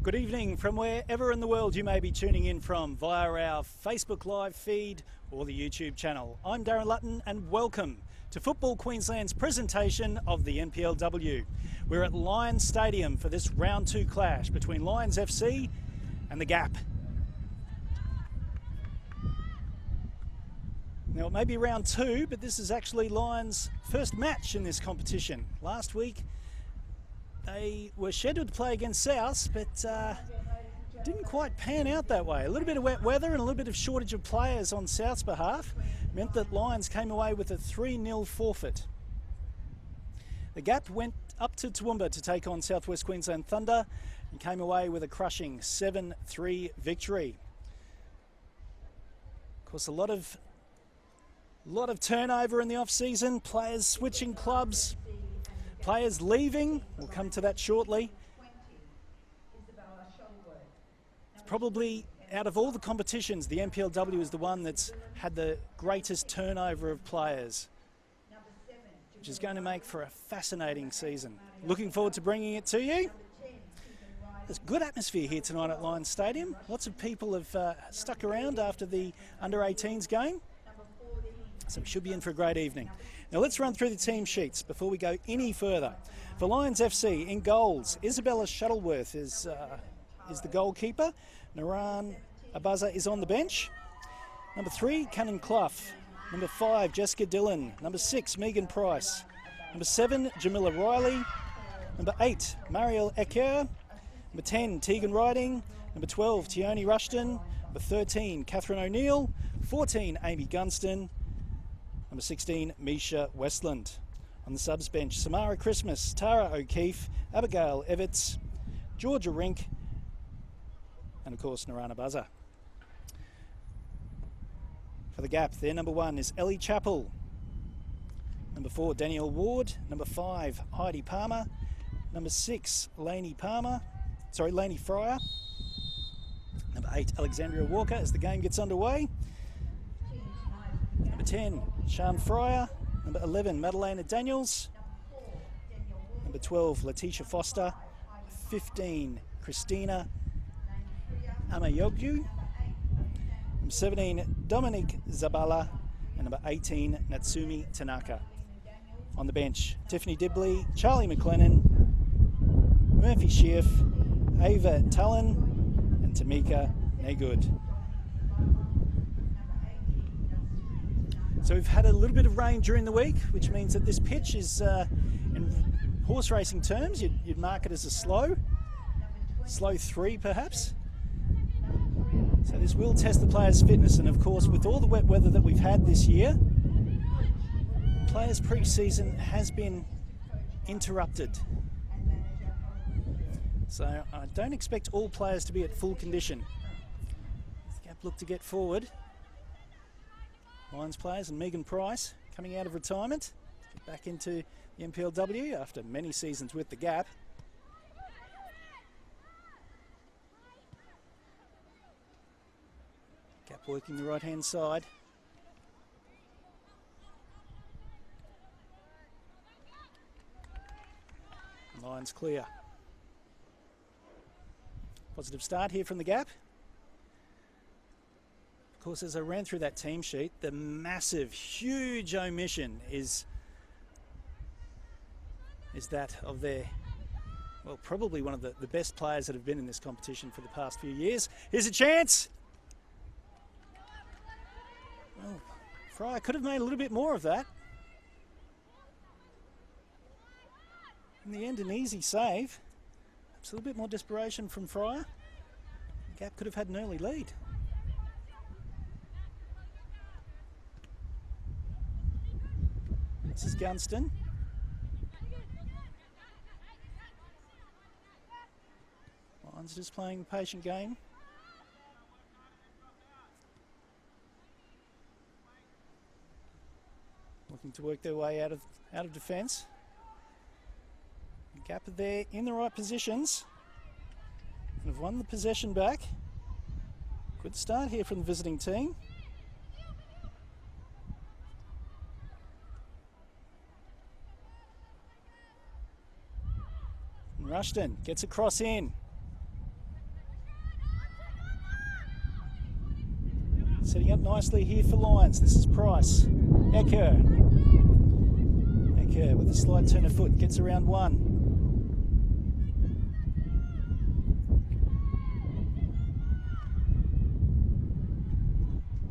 Good evening from wherever in the world you may be tuning in from via our Facebook Live feed or the YouTube channel. I'm Darren Lutton and welcome to Football Queensland's presentation of the NPLW. We're at Lions Stadium for this round 2 clash between Lions FC and the Gap. Now it may be round 2, but this is actually Lions' first match in this competition. Last week they were scheduled to play against South, but didn't quite pan out that way. A little bit of wet weather and a little bit of shortage of players on South's behalf meant that Lions came away with a 3-0 forfeit. The Gap went up to Toowoomba to take on South West Queensland Thunder and came away with a crushing 7-3 victory. Of course, a lot of turnover in the off-season, players switching clubs, players leaving. We'll come to that shortly. It's probably, out of all the competitions, the NPLW is the one that's had the greatest turnover of players, which is going to make for a fascinating season. Looking forward to bringing it to you. There's good atmosphere here tonight at Lions Stadium. Lots of people have stuck around after the under-18s game, so we should be in for a great evening. Now let's run through the team sheets before we go any further. For Lions FC, in goals, Isabella Shuttleworth is the goalkeeper. Naran Abaza is on the bench. Number 3, Cannon Clough. Number 5, Jessica Dillon. Number 6, Megan Price. Number 7, Jamila Riley. Number 8, Marielle Eker. Number 10, Tegan Riding. Number 12, Tioni Rushton. Number 13, Catherine O'Neill. 14, Amy Gunston. Number 16, Misha Westland. On the subs bench, Samara Christmas, Tara O'Keefe, Abigail Evans, Georgia Rink, and of course Narana Buzzer. For the Gap, their number 1 is Ellie Chappell. Number 4, Danielle Ward. Number 5, Heidi Palmer. Number 6, Lainey Fryer. Number 8, Alexandria Walker as the game gets underway. Number 10, Sian Fryer. Number 11, Madalena Daniels. Number 12, Letitia Foster. 15, Christina Amayoglu. Number 17, Dominic Zabala. And number 18, Natsumi Tanaka. On the bench, Tiffany Dibley, Charlie McLennan, Murphy Schiff, Ava Talon, and Tamika Negud. So we've had a little bit of rain during the week, which means that this pitch is, in horse racing terms, you'd mark it as a slow 3 perhaps. So this will test the players' fitness, and of course with all the wet weather that we've had this year, players' pre-season has been interrupted. So I don't expect all players to be at full condition. The Gap look to get forward. Lions players and Megan Price coming out of retirement, get back into the NPLW after many seasons with the Gap. Gap working the right-hand side. Lions clear. Positive start here from the Gap. Of course, as I ran through that team sheet, the massive, huge omission is that of their, well, probably one of the best players that have been in this competition for the past few years. Here's a chance. Well, Fryer could have made a little bit more of that. In the end, an easy save. Perhaps a little bit more desperation from Fryer. The Gap could have had an early lead. This is Gunston. Lions just playing the patient game. Looking to work their way out of defence. Gap are there in the right positions. And have won the possession back. Good start here from the visiting team. Rushton gets a cross in. Setting up nicely here for Lions. This is Price. Ecker with a slight turn of foot. Gets around one.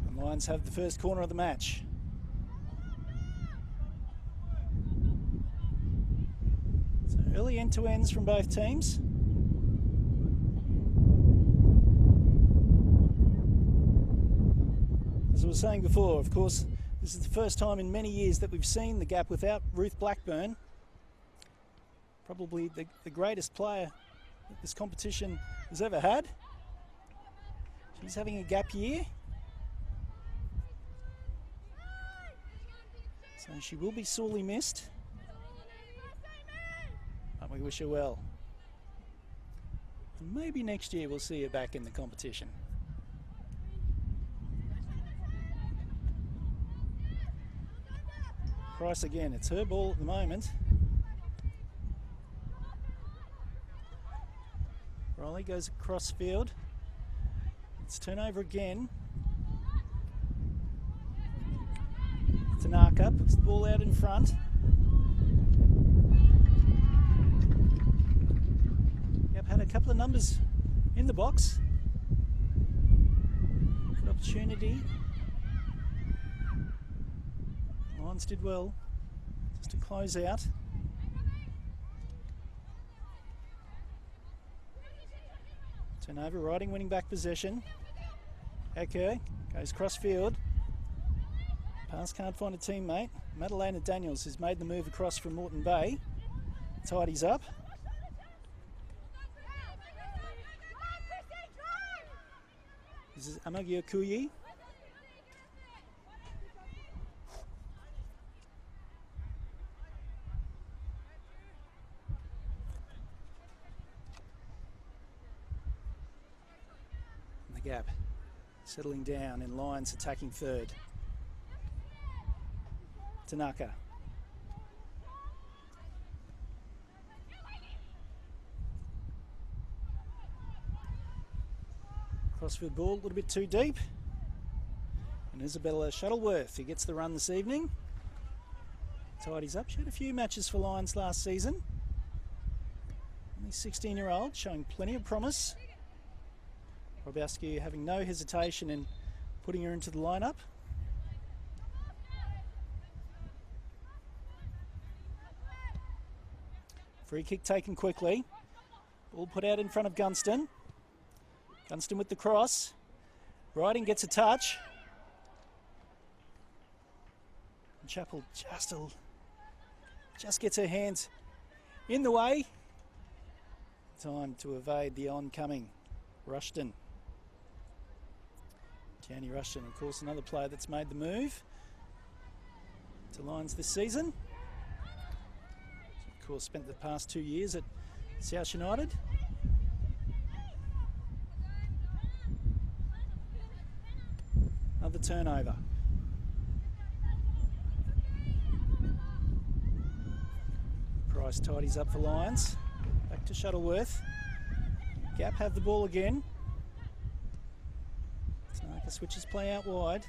And Lions have the first corner of the match. So early end-to-ends from both teams. As I was saying before, of course, this is the first time in many years that we've seen the gap without Ruth Blackburn. Probably the greatest player that this competition has ever had. She's having a gap year. So she will be sorely missed. But we wish her well. And maybe next year we'll see her back in the competition. Price again, it's her ball at the moment. Riley goes across field. It's turnover again. Tanaka puts the ball out in front. Yep, had a couple of numbers in the box. Good opportunity. Lions did well just to close out. Turnover, Riding winning back possession. Ecker goes cross field. Pass can't find a teammate. Madalena Daniels has made the move across from Moreton Bay. Tidies up. This is Amagia Kuyi. Gap settling down in Lions attacking third. Tanaka. Crossfield ball a little bit too deep. And Isabella Shuttleworth, who gets the run this evening. Tidies up. She had a few matches for Lions last season. Only 16-year-old, showing plenty of promise. Robowski having no hesitation in putting her into the lineup. Free kick taken quickly. Ball put out in front of Gunston. Gunston with the cross. Riding gets a touch. And Chappell just gets her hands in the way. Time to evade the oncoming Rushton. Gianni Rushton, of course, another player that's made the move to Lions this season. Of course, spent the past 2 years at South United. Another turnover. Price tidies up for Lions. Back to Shuttleworth. Gap have the ball again. Tanaka switches play out wide.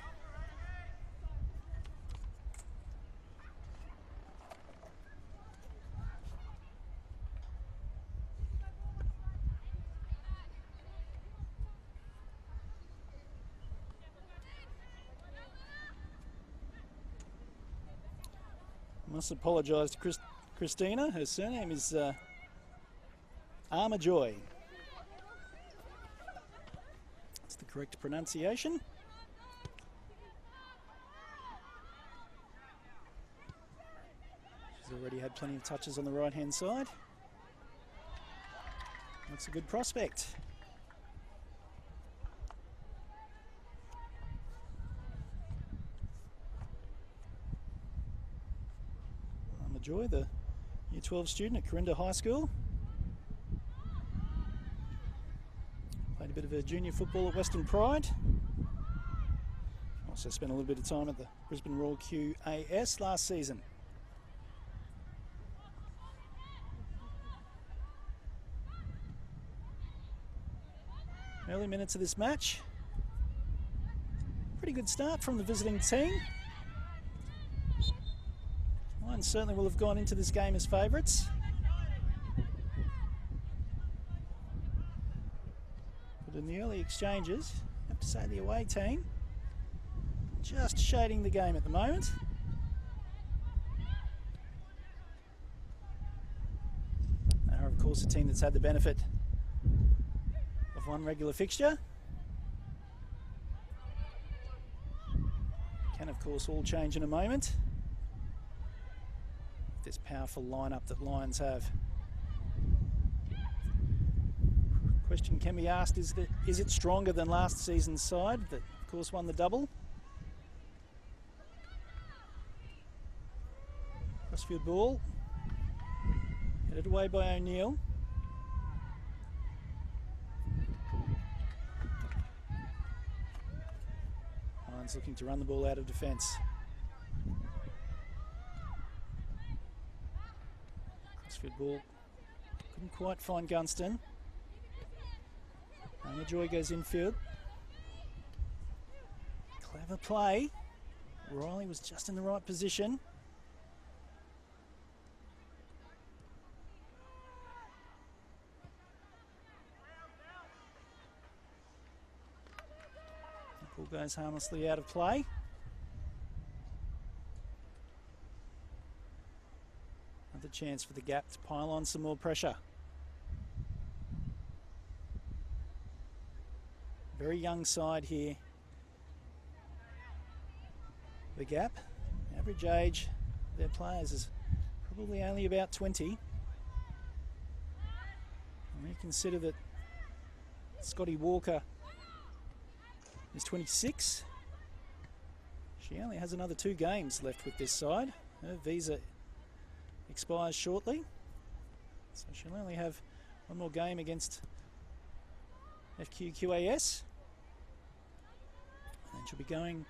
Must apologise to Christina. Her surname is Armajoy. That's the correct pronunciation. She's already had plenty of touches on the right-hand side. Looks a good prospect. Armajoy, the Year 12 student at Corinda High School. Played a bit of her junior football at Western Pride. Also spent a little bit of time at the Brisbane Royal QAS last season. Early minutes of this match. Pretty good start from the visiting team. Lions certainly will have gone into this game as favourites. But in the early exchanges, I have to say the away team just shading the game at the moment. They are, of course, a team that's had the benefit of one regular fixture. Can, of course, all change in a moment. This powerful lineup that Lions have. Question can be asked, is it stronger than last season's side that, of course, won the double? Crossfield ball. Headed away by O'Neill. Lions looking to run the ball out of defence. Crossfield ball. Couldn't quite find Gunston. Joy goes infield. Clever play. Riley was just in the right position. The ball goes harmlessly out of play. Another chance for the Gap to pile on some more pressure. Very young side here. The Gap. Average age of their players is probably only about 20. And when you consider that Scotty Walker is 26, she only has another 2 games left with this side. Her visa expires shortly, so she'll only have one more game against FQQAS. And she'll be going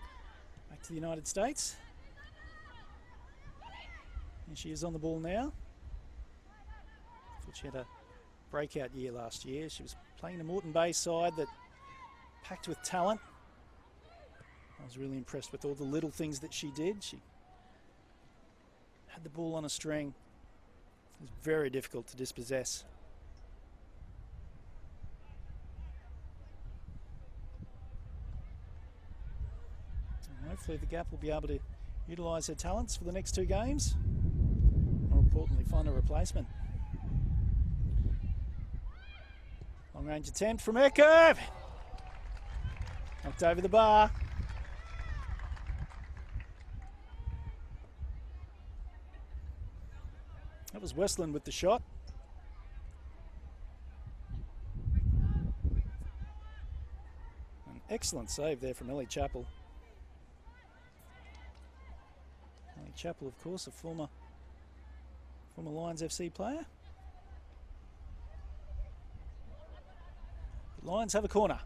back to the United States. And she is on the ball now. Thought she had a breakout year last year. She was playing the Moreton Bay side that packed with talent. I was really impressed with all the little things that she did. She had the ball on a string. It was very difficult to dispossess. Hopefully the Gap will be able to utilise her talents for the next 2 games. More importantly, find a replacement. Long range attempt from her curve. Knocked over the bar. That was Westland with the shot. An excellent save there from Ellie Chappell. Chappell, of course, a former Lions FC player. But Lions have a corner.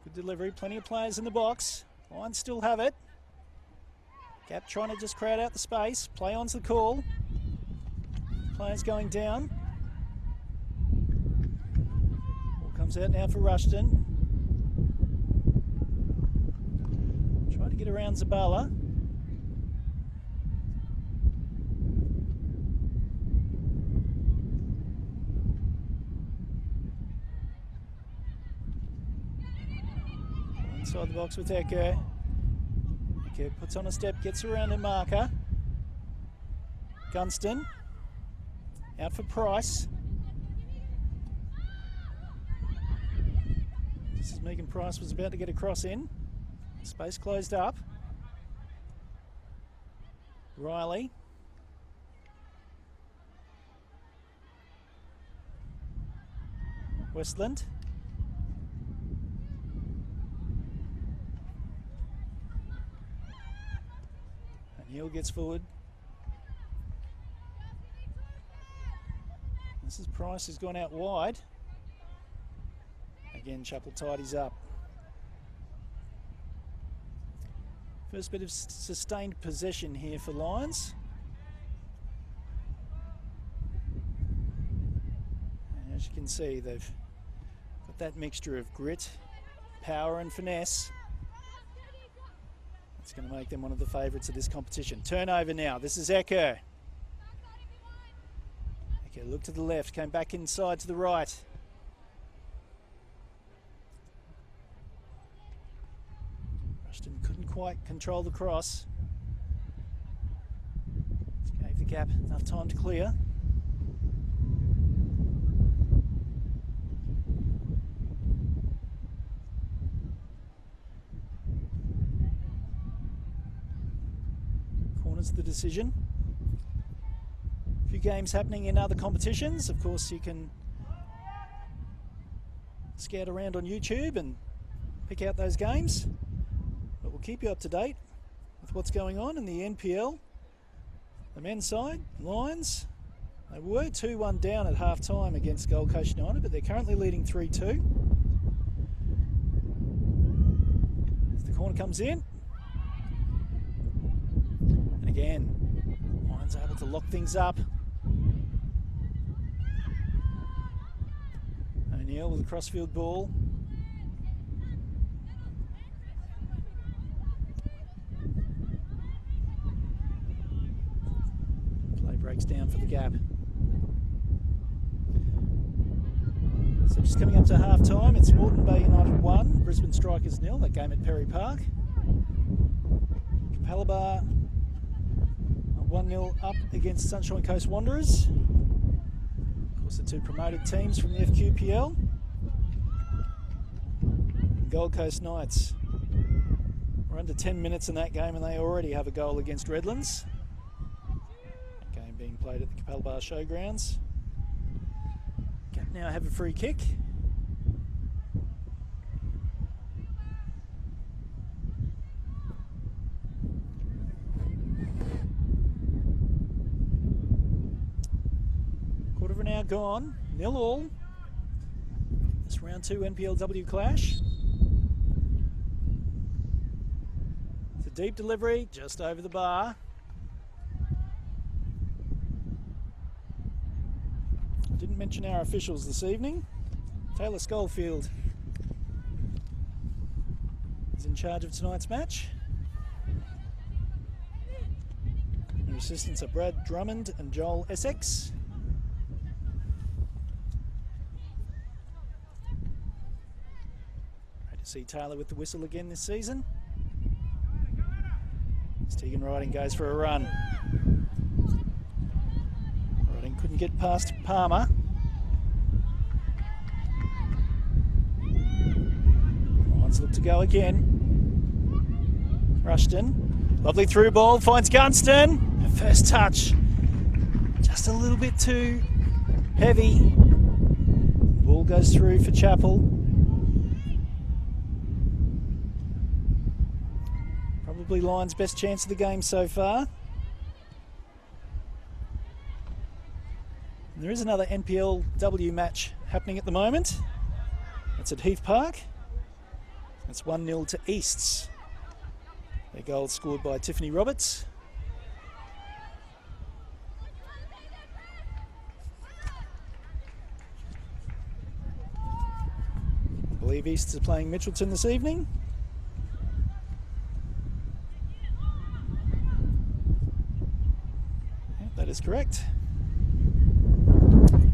Good delivery, plenty of players in the box. Lions still have it. Gap trying to just crowd out the space. Play on's the call. Players going down. Ball comes out now for Rushton. Try to get around Zabala. Inside the box with Echo. Echo puts on a step, gets around a marker. Gunston. Out for Price. This is Megan Price was about to get a cross in. Space closed up. Riley. Westland. O'Neill gets forward. This is Price has gone out wide. Again, Chappell tidies up. First bit of sustained possession here for Lions. And as you can see, they've got that mixture of grit, power and finesse. It's going to make them one of the favourites of this competition. Turnover now. This is Echo. Echo looked to the left, came back inside to the right. Rushton couldn't quite control the cross. Gave the gap enough time to clear. Corners the decision. A few games happening in other competitions. Of course, you can scout around on YouTube and pick out those games. But we'll keep you up to date with what's going on in the NPL. The men's side, Lions, they were 2-1 down at half-time against Gold Coast United, but they're currently leading 3-2. As the corner comes in. And again, Lions able to lock things up. O'Neill with a crossfield ball. Breaks down for the gap. So just coming up to half time, it's Moreton Bay United 1, Brisbane Strikers 0, that game at Perry Park. Capalaba 1-0 up against Sunshine Coast Wanderers. Of course, the two promoted teams from the FQPL. And Gold Coast Knights. We're under 10 minutes in that game and they already have a goal against Redlands. Being played at the Capalaba Showgrounds. Gap now have a free kick. Quarter of an hour gone, 0-0. This round 2 NPLW clash. It's a deep delivery just over the bar. Didn't mention our officials this evening. Taylor Schofield is in charge of tonight's match. Their assistants are Brad Drummond and Joel Essex. Great to see Taylor with the whistle again this season. As Tegan Riding goes for a run. Couldn't get past Palmer. Lions look to go again. Rushton, lovely through ball, finds Gunston. Her first touch, just a little bit too heavy. Ball goes through for Chapel. Probably Lions' best chance of the game so far. There is another NPLW match happening at the moment. It's at Heath Park. It's 1-0 to Easts. Their goal scored by Tiffany Roberts. I believe Easts are playing Mitchelton this evening. Yep, that is correct.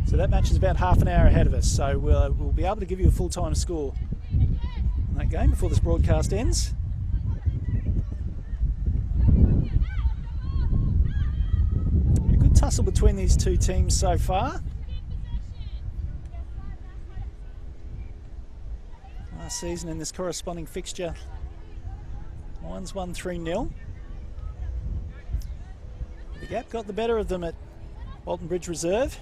So that match is about half an hour ahead of us, so we'll be able to give you a full-time score on that game before this broadcast ends. A good tussle between these two teams so far. Last season in this corresponding fixture, Lions won 3-0. The Gap got the better of them at Walton Bridge Reserve.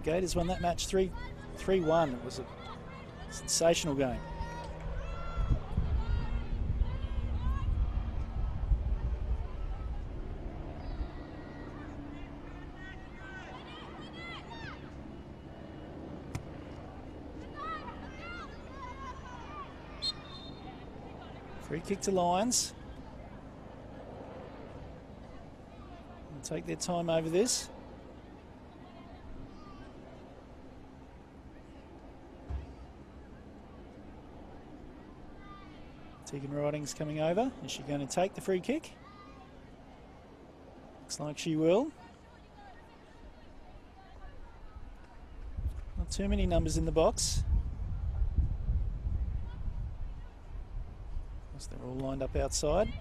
Gators won that match 3-1. It was a sensational game. Free kick to Lions. They'll take their time over this. Tegan Riding's coming over. Is she going to take the free kick? Looks like she will. Not too many numbers in the box. Of course, they're all lined up outside.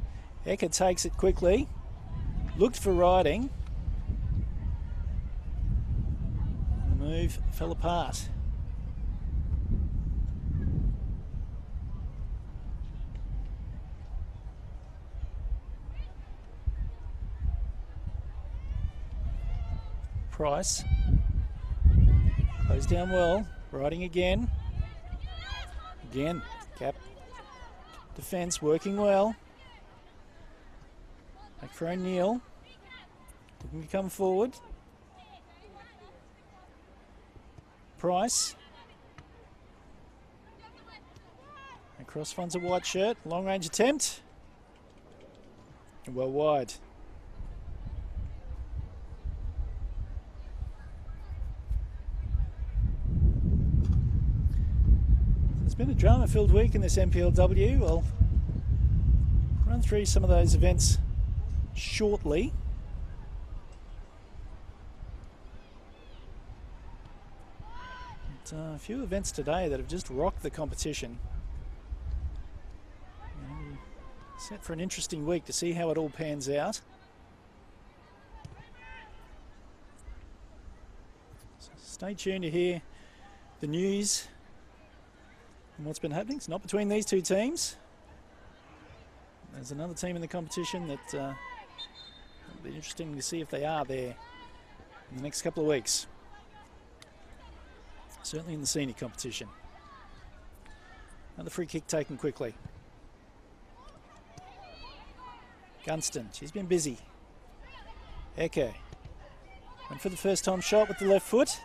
Ecker takes it quickly. Looked for Riding. The move fell apart. Price. Closed down well. Riding again. Again. Cap. Defence working well. Back for O'Neill. Looking to come forward. Price. Across finds a white shirt. Long range attempt. Well wide. It's been a drama-filled week in this NPLW. I'll run through some of those events shortly. But, a few events today that have just rocked the competition. Set for an interesting week to see how it all pans out. So stay tuned to hear the news and what's been happening. It's not between these two teams. There's another team in the competition that will be interesting to see if they are there in the next couple of weeks. Certainly in the senior competition. Another free kick taken quickly. Gunston, she's been busy. Ecker went for the first time shot with the left foot.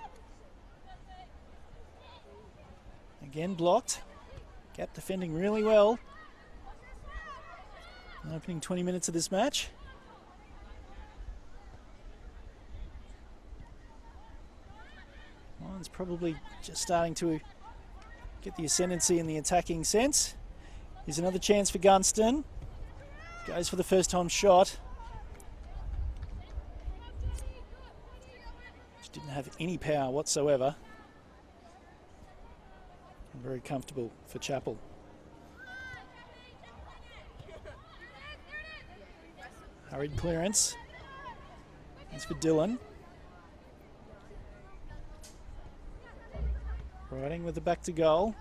Again blocked. Gap defending really well. Opening 20 minutes of this match. Mine's probably just starting to get the ascendancy in the attacking sense. Here's another chance for Gunston. Goes for the first time shot. Just didn't have any power whatsoever. And very comfortable for Chapel. Hurried clearance. That's for Dillon. Riding with the back to goal.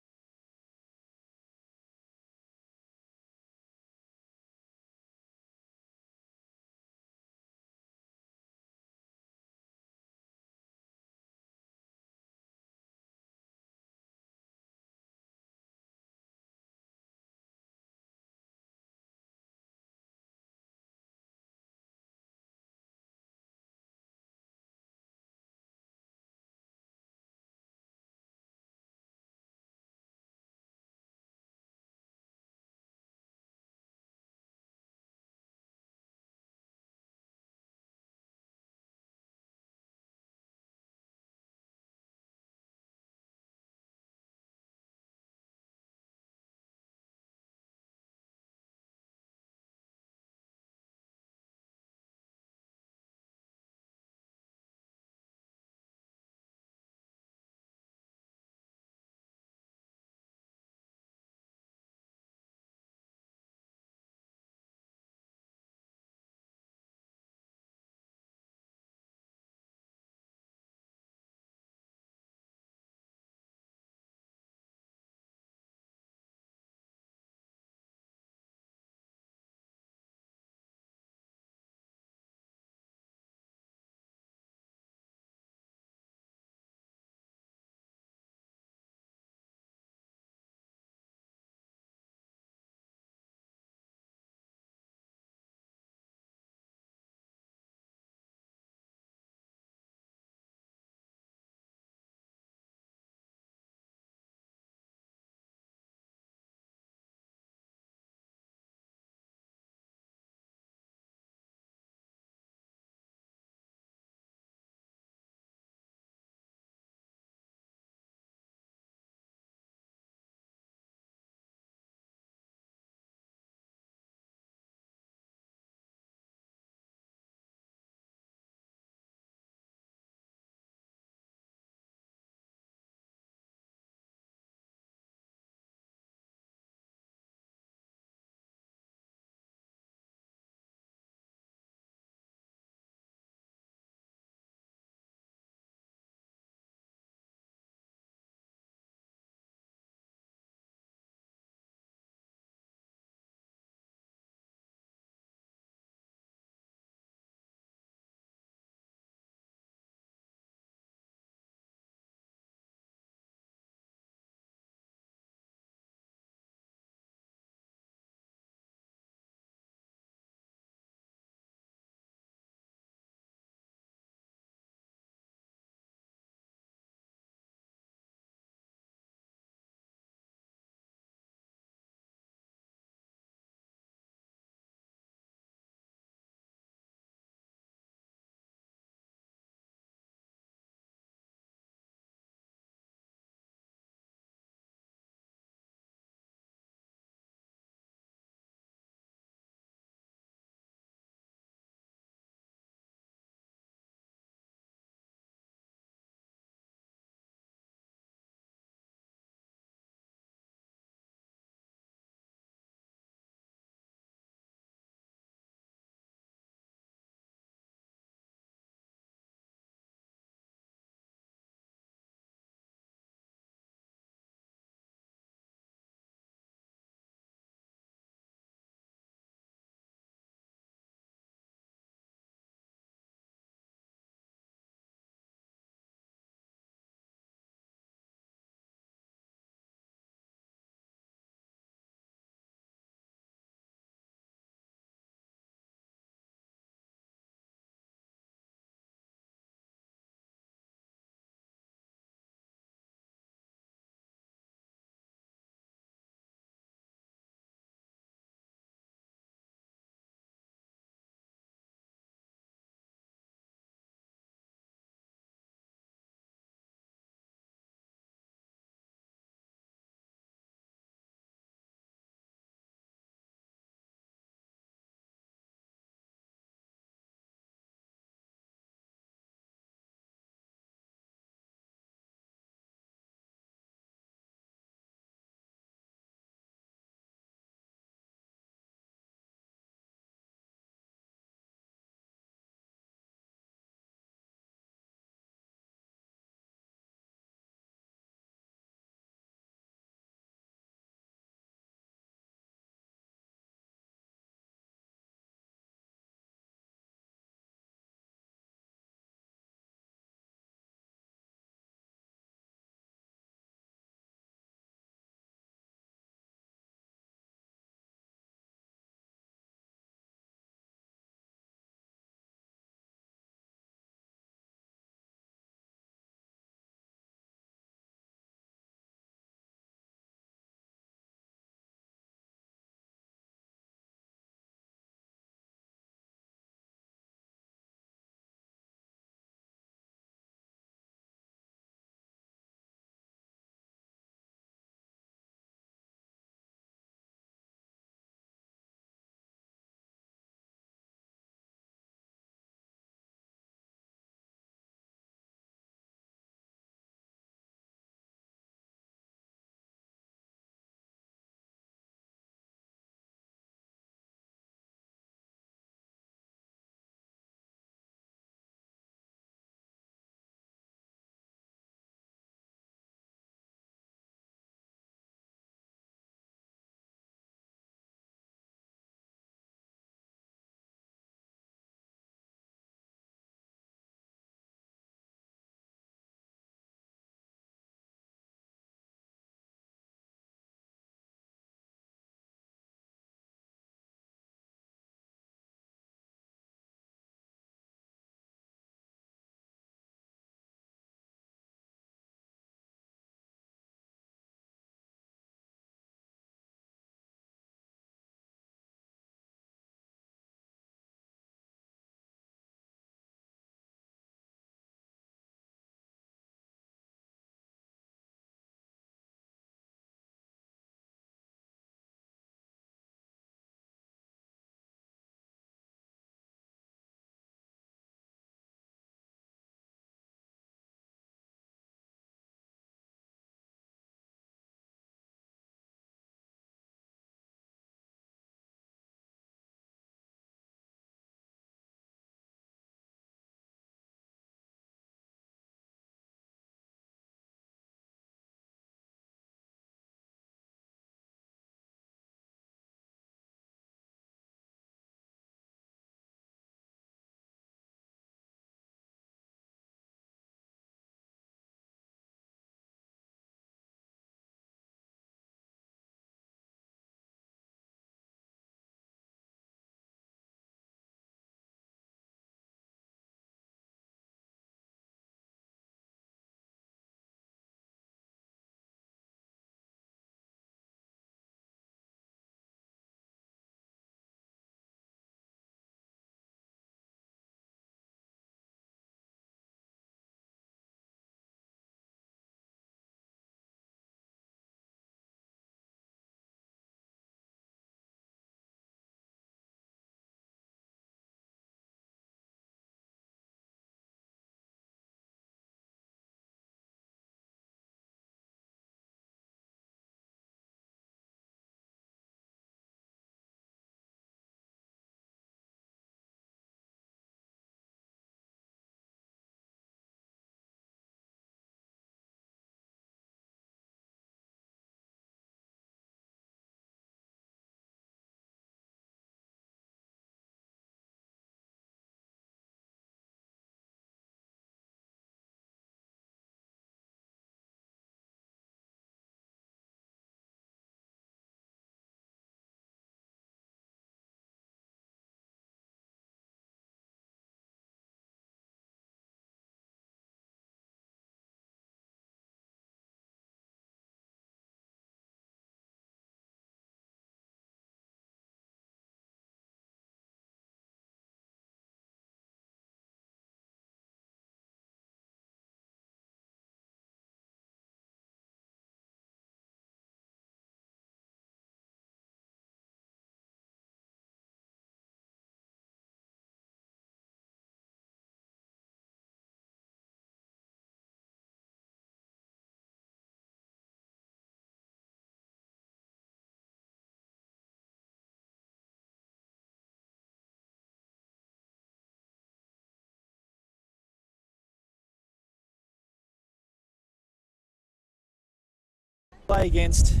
play against.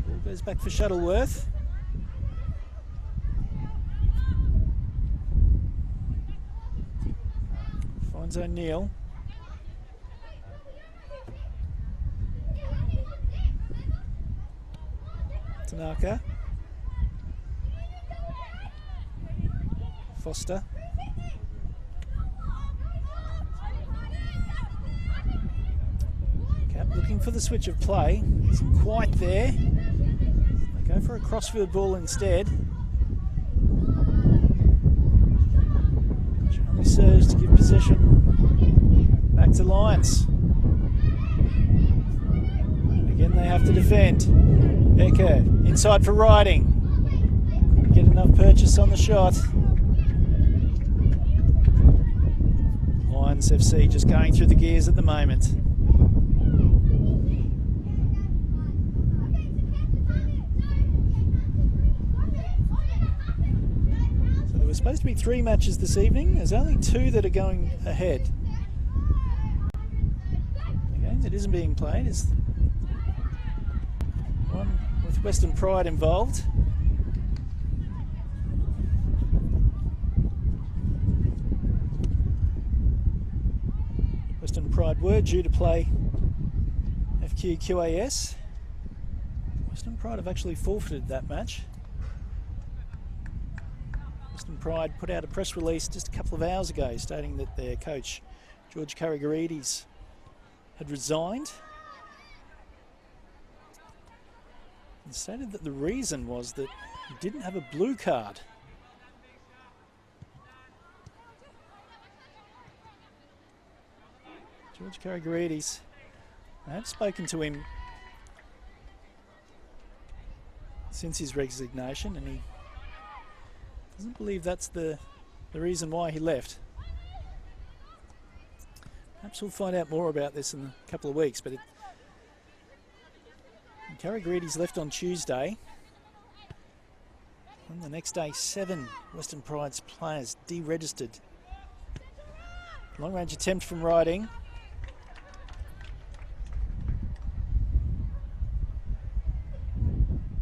Ball goes back for Shuttleworth. Finds O'Neill. Tanaka. Foster. Cap looking for the switch of play. Isn't quite there. They go for a crossfield ball instead. Charlie serves to give possession back to Lions. And again they have to defend. Becker inside for Riding. Couldn't get enough purchase on the shot. Lions FC just going through the gears at the moment. So there were supposed to be 3 matches this evening. There's only 2 that are going ahead. The game that isn't being played is one with Western Pride involved. Western Pride were due to play FQ-QAS. Western Pride have actually forfeited that match. Western Pride put out a press release just a couple of hours ago stating that their coach, George Karagarides, had resigned. And stated that the reason was that he didn't have a blue card. George Karagarides, I have spoken to him since his resignation, and he doesn't believe that's the reason why he left. Perhaps we'll find out more about this in a couple of weeks, but Karagarides left on Tuesday, and the next day 7 Western Pride's players deregistered. Long range attempt from Riding.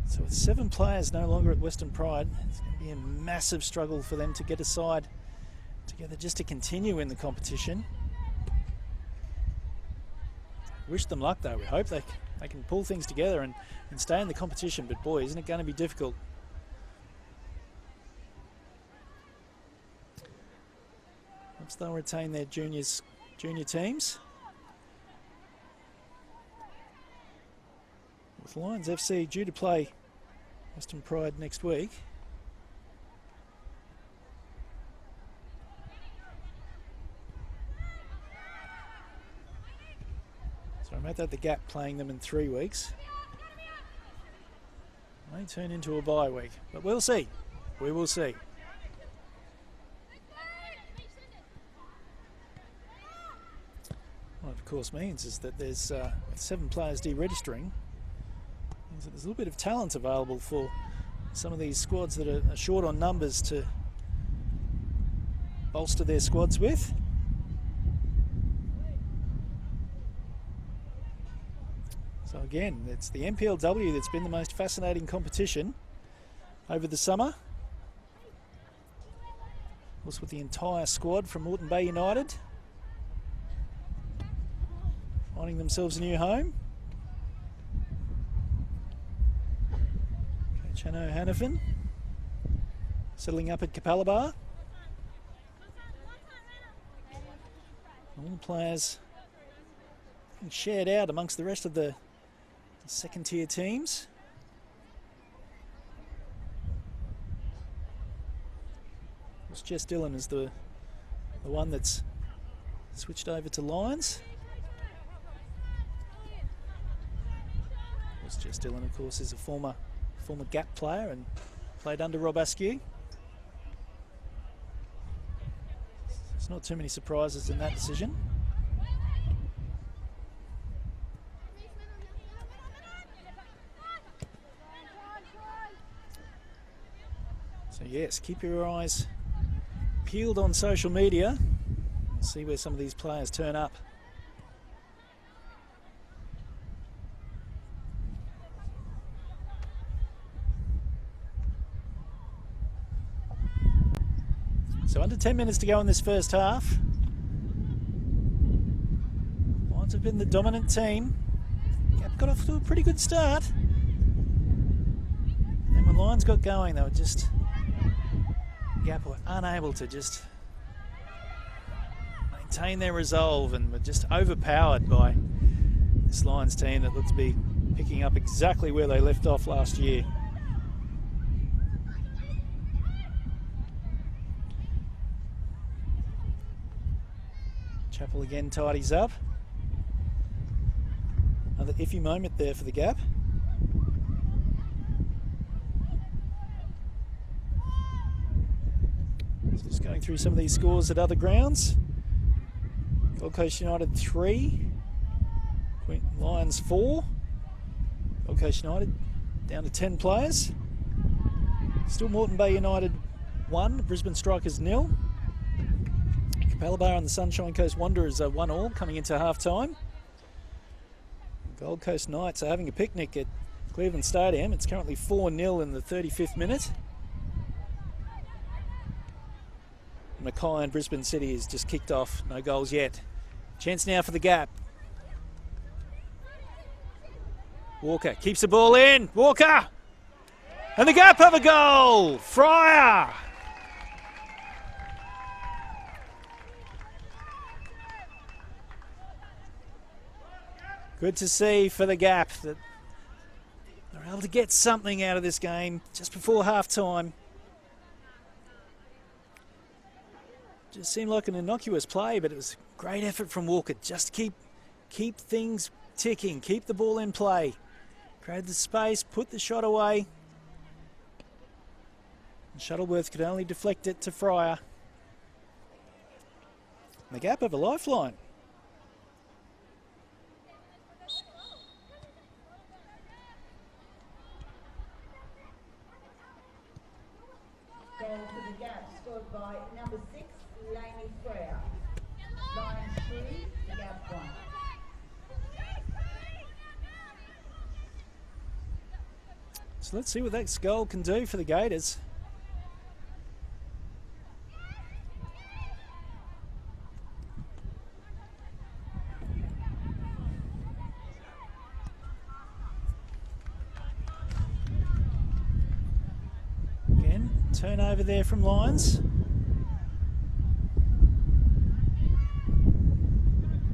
So with 7 players no longer at Western Pride, it's going to be a massive struggle for them to get a side together just to continue in the competition. Wish them luck though. We hope they can pull things together and stay in the competition, but boy, isn't it going to be difficult. Perhaps they'll retain their junior teams. With Lions FC due to play Western Pride next week. So I made that the gap, playing them in 3 weeks. May turn into a bye week, but we'll see. We will see. What it of course means is that there's 7 players deregistering. Means that there's a little bit of talent available for some of these squads that are short on numbers to bolster their squads with. So again, it's the NPLW that's been the most fascinating competition over the summer. Of course, with the entire squad from Moreton Bay United finding themselves a new home. Chano Hannafin settling up at Capalaba. All the players shared out amongst the rest of the second tier teams. Of course, Jess Dillon is the one that's switched over to Lions. Of course, Jess Dillon, of course, is a former Gap player and played under Rob Askew. There's not too many surprises in that decision. So yes, keep your eyes peeled on social media and see where some of these players turn up. So under 10 minutes to go in this first half. Lions have been the dominant team. Gap got off to a pretty good start. And then when Lions got going, they were just... Gap were unable to just maintain their resolve and were just overpowered by this Lions team that looked to be picking up exactly where they left off last year. Chappell again tidies up. Another iffy moment there for the Gap. So just going through some of these scores at other grounds. Gold Coast United 3, Lions 4. Gold Coast United down to 10 players. Still Moreton Bay United 1, Brisbane Strikers 0. Capalaba and the Sunshine Coast Wanderers are 1-1 coming into half time. Gold Coast Knights are having a picnic at Cleveland Stadium. It's currently 4-0 in the 35th minute. Mackay and Brisbane City has just kicked off, no goals yet. Chance now for the Gap. Walker keeps the ball in. Walker! And the Gap have a goal! Fryer! Good to see for the Gap that they're able to get something out of this game just before half-time. Just seemed like an innocuous play, but it was great effort from Walker just to keep things ticking, keep the ball in play. Created the space, put the shot away. And Shuttleworth could only deflect it to Fryer. And the Gap have a lifeline. Goal for the Gap, scored by number 6, Laney Fryer. Lions 3, the Gap 1. So let's see what that goal can do for the Gators. Again, turnover there from Lions.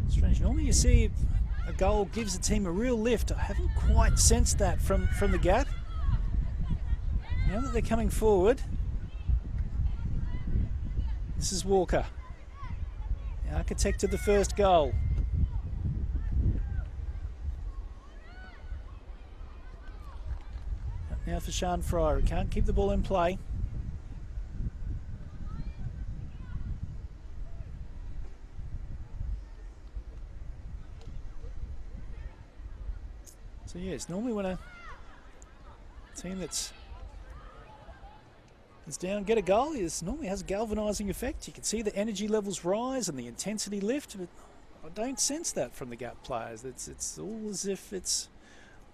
Strange. Normally you see a goal gives a team a real lift. I haven't quite sensed that from the Gap. Now that they're coming forward, this is Walker, the architect of the first goal. Now for Sean Fryer, who can't keep the ball in play. So yes, normally when a team that's down get a goal, it normally has a galvanising effect. You can see the energy levels rise and the intensity lift, but I don't sense that from the Gap players. It's all as if it's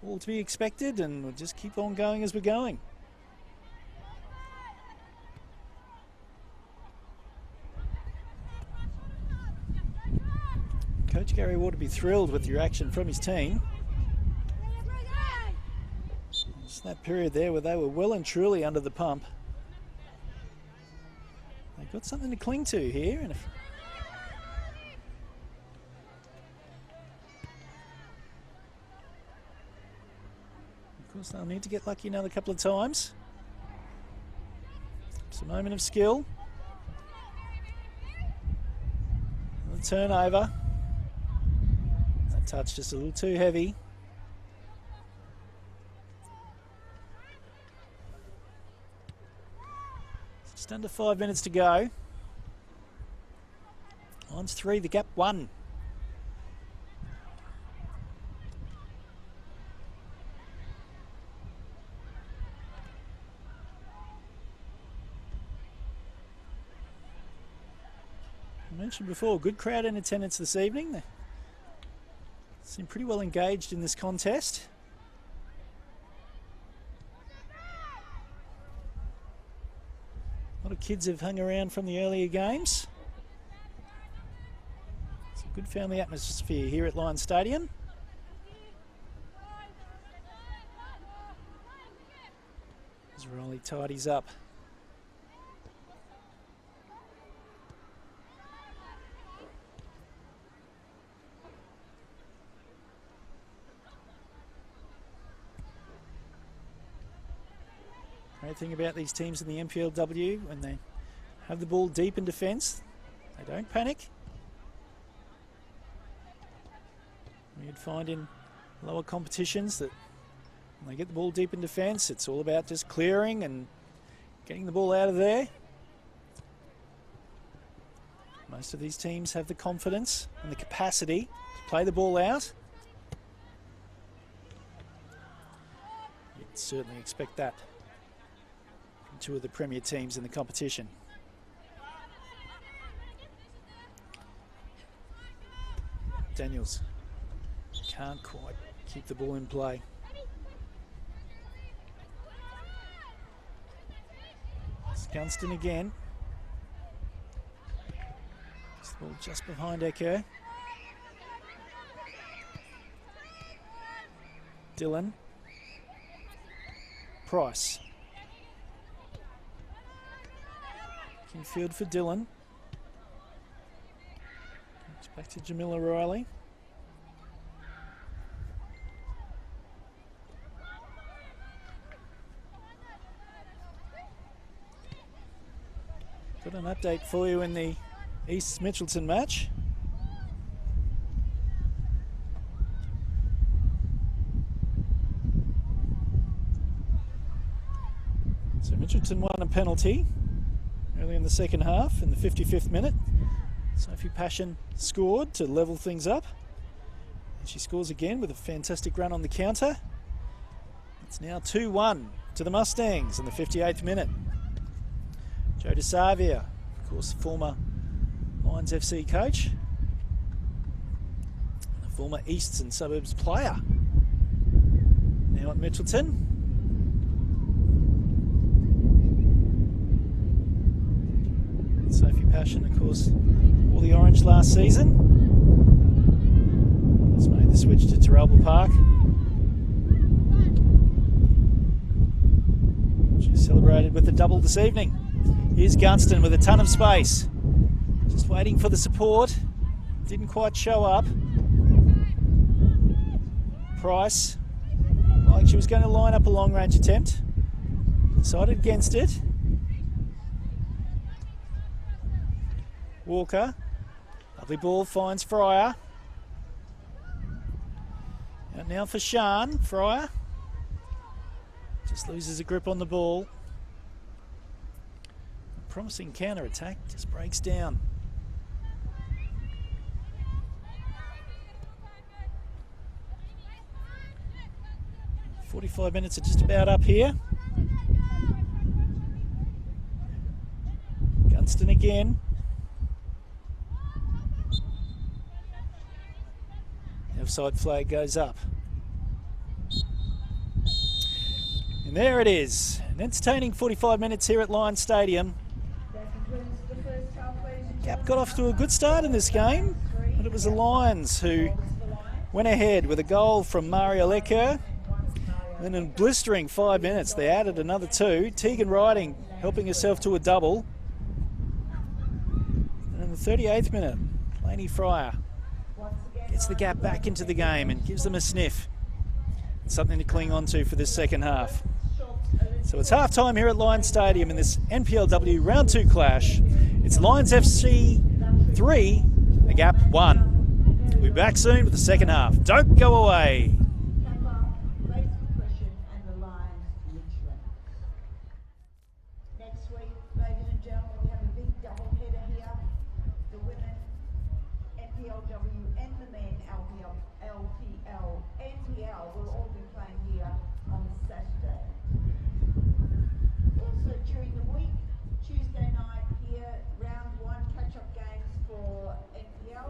all to be expected, and we'll just keep on going as we're going. Coach Gary Ward would be thrilled with the reaction from his team. Just that period there where they were well and truly under the pump. They've got something to cling to here, and if of course they'll need to get lucky another couple of times. It's a moment of skill. Another turnover. That touch just a little too heavy. Just under 5 minutes to go. Lions 3, the Gap 1. I mentioned before, good crowd in attendance this evening. They seem pretty well engaged in this contest. A lot of kids have hung around from the earlier games. It's a good family atmosphere here at Lions Stadium. As Riley tidies up. Great thing about these teams in the NPLW, when they have the ball deep in defence, they don't panic. You'd find in lower competitions that when they get the ball deep in defence, it's all about just clearing and getting the ball out of there. Most of these teams have the confidence and the capacity to play the ball out. You'd certainly expect that from two of the premier teams in the competition. Daniels can't quite keep the ball in play. It's Gunston again. It's the ball just behind Echo. Dillon. Price. Infield for Dillon. It's back to Jamila Riley. Got an update for you in the East Mitchelton match. So Mitchelton won a penalty early in the second half in the 55th minute. Sophie Passion scored to level things up. And she scores again with a fantastic run on the counter. It's now 2-1 to the Mustangs in the 58th minute. Joe DeSavia, of course, former Lions FC coach, a former Easts and Suburbs player. Now at Mitchelton. Sophie Passion, of course, wore the orange last season. Has made the switch to Terrelba Park. She celebrated with a double this evening. Here's Gunston with a ton of space. Just waiting for the support. Didn't quite show up. Price, like she was going to line up a long range attempt. Decided against it. Walker. Lovely ball, finds Fryer. Out now for Shan. Fryer. Just loses a grip on the ball. Promising counter-attack, just breaks down. "45 minutes are just about up here. Gunston again. The offside flag goes up. And there it is. An entertaining 45 minutes here at Lions Stadium. Gap got off to a good start in this game, but it was the Lions who went ahead with a goal from Maria Lecker. Then in a blistering 5 minutes, they added another two. Tegan Riding helping herself to a double. And in the 38th minute, Lainey Fryer gets the Gap back into the game and gives them a sniff. It's something to cling on to for this second half. So it's half-time here at Lions Stadium in this NPLW Round 2 clash. It's Lions FC 3, the Gap 1. We'll be back soon with the second half. Don't go away. Next week, ladies and gentlemen, we have a big double header here. The women NPLW and the men NPL will all be playing here on Saturday. Also during the week, Tuesday night here, round 1 catch-up games for NPL.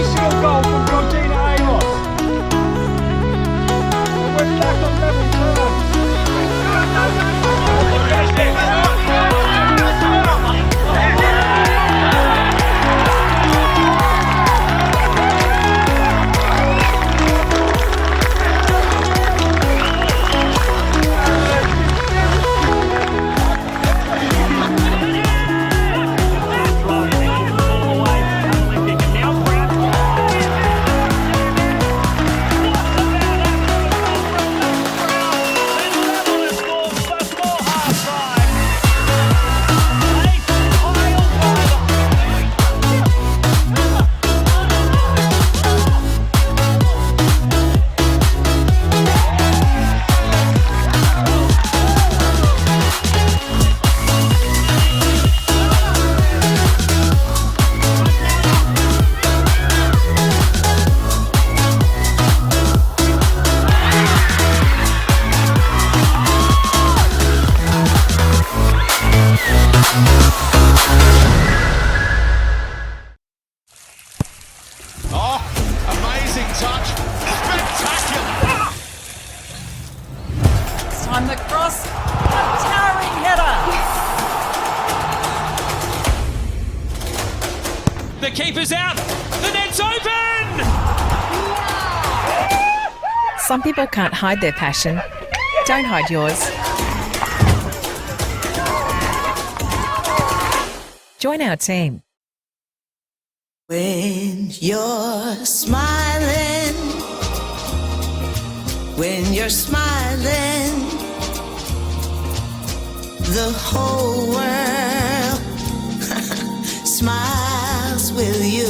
sensational goal from Georgina Amos. And we're back on level terms. Oh, amazing touch. Spectacular. This time the cross. A towering header. The keeper's out. The net's open. Some people can't hide their passion. Don't hide yours. Join our team. When you're smiling, the whole world smiles with you.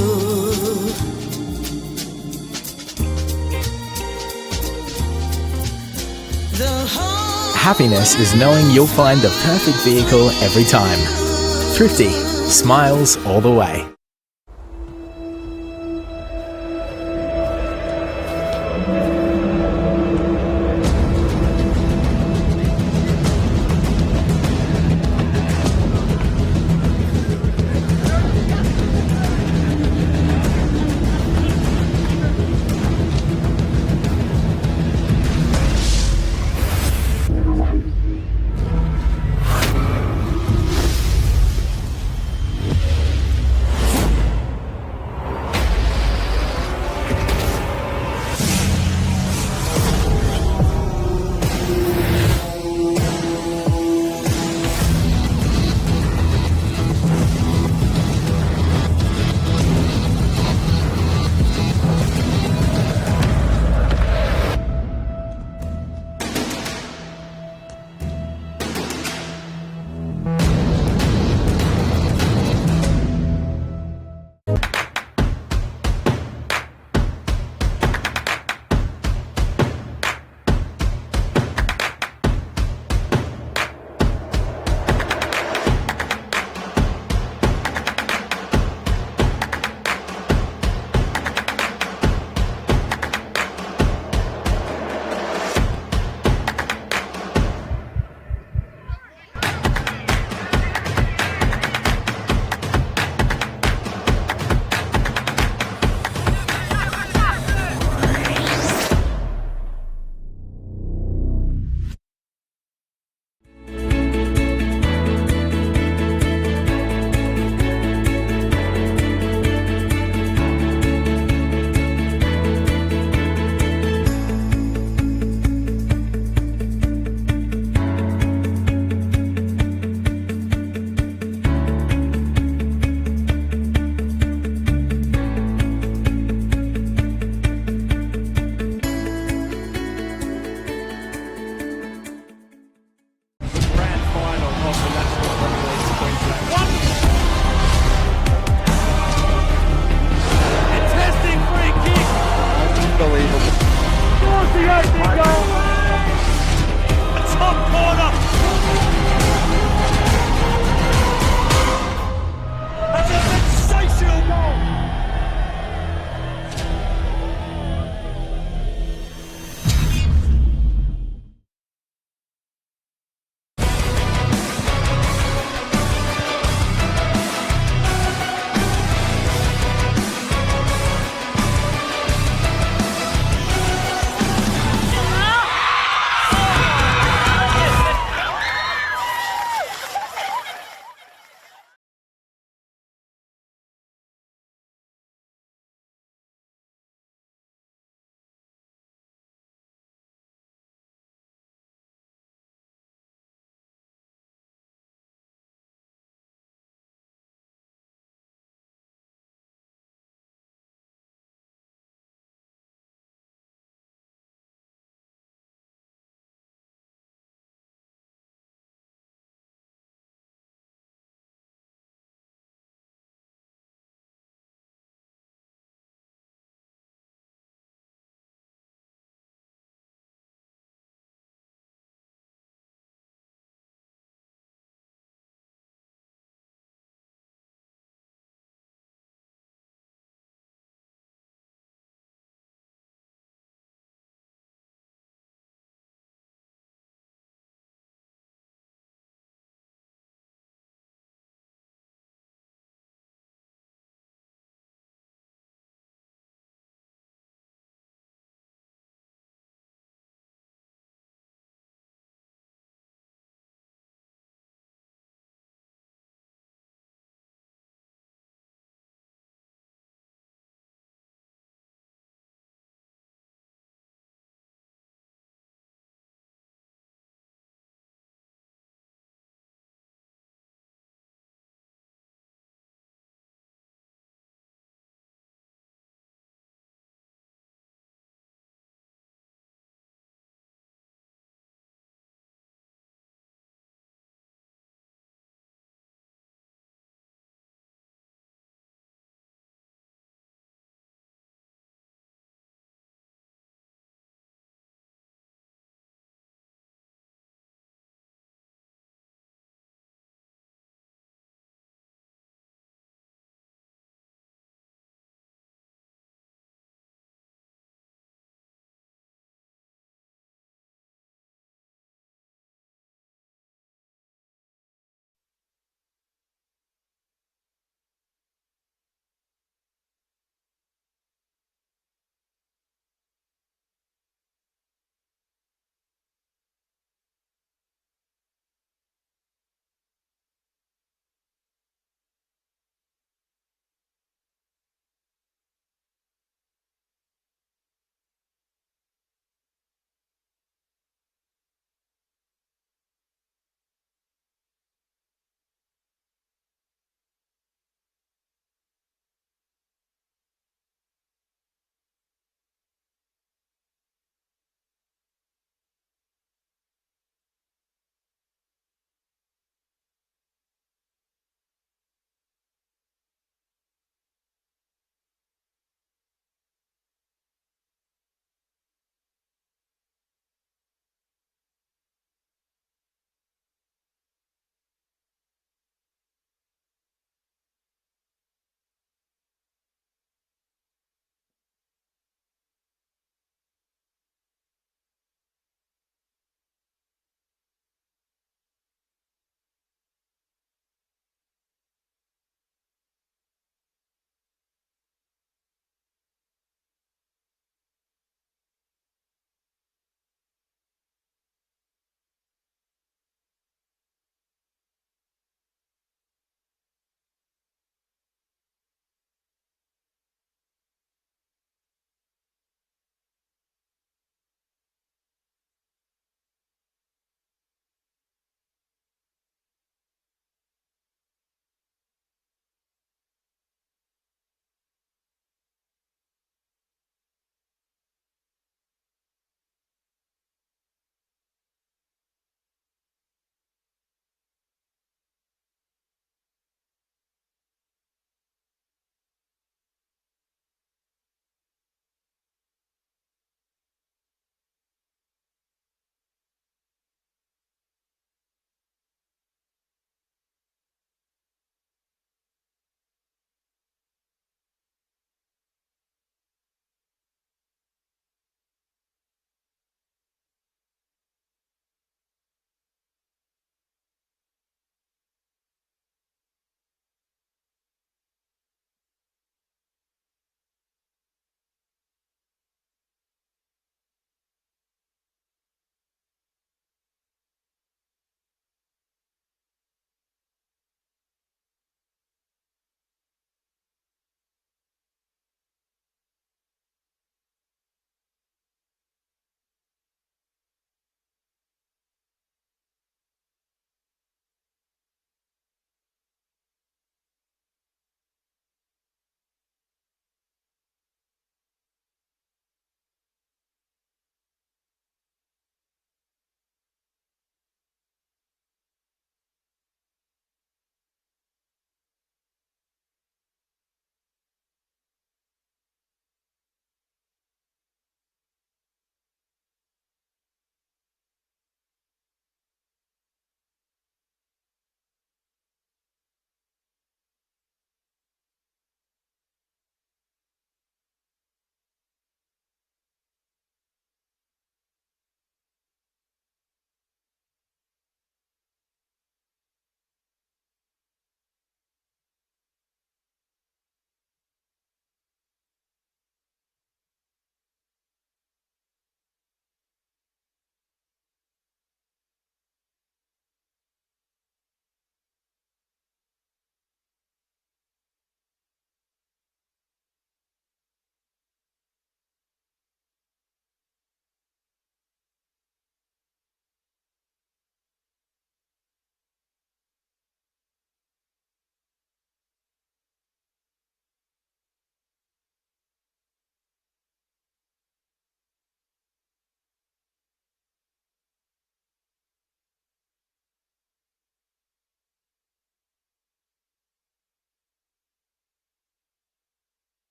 Happiness is knowing you'll find the perfect vehicle every time. Thrifty. Smiles all the way.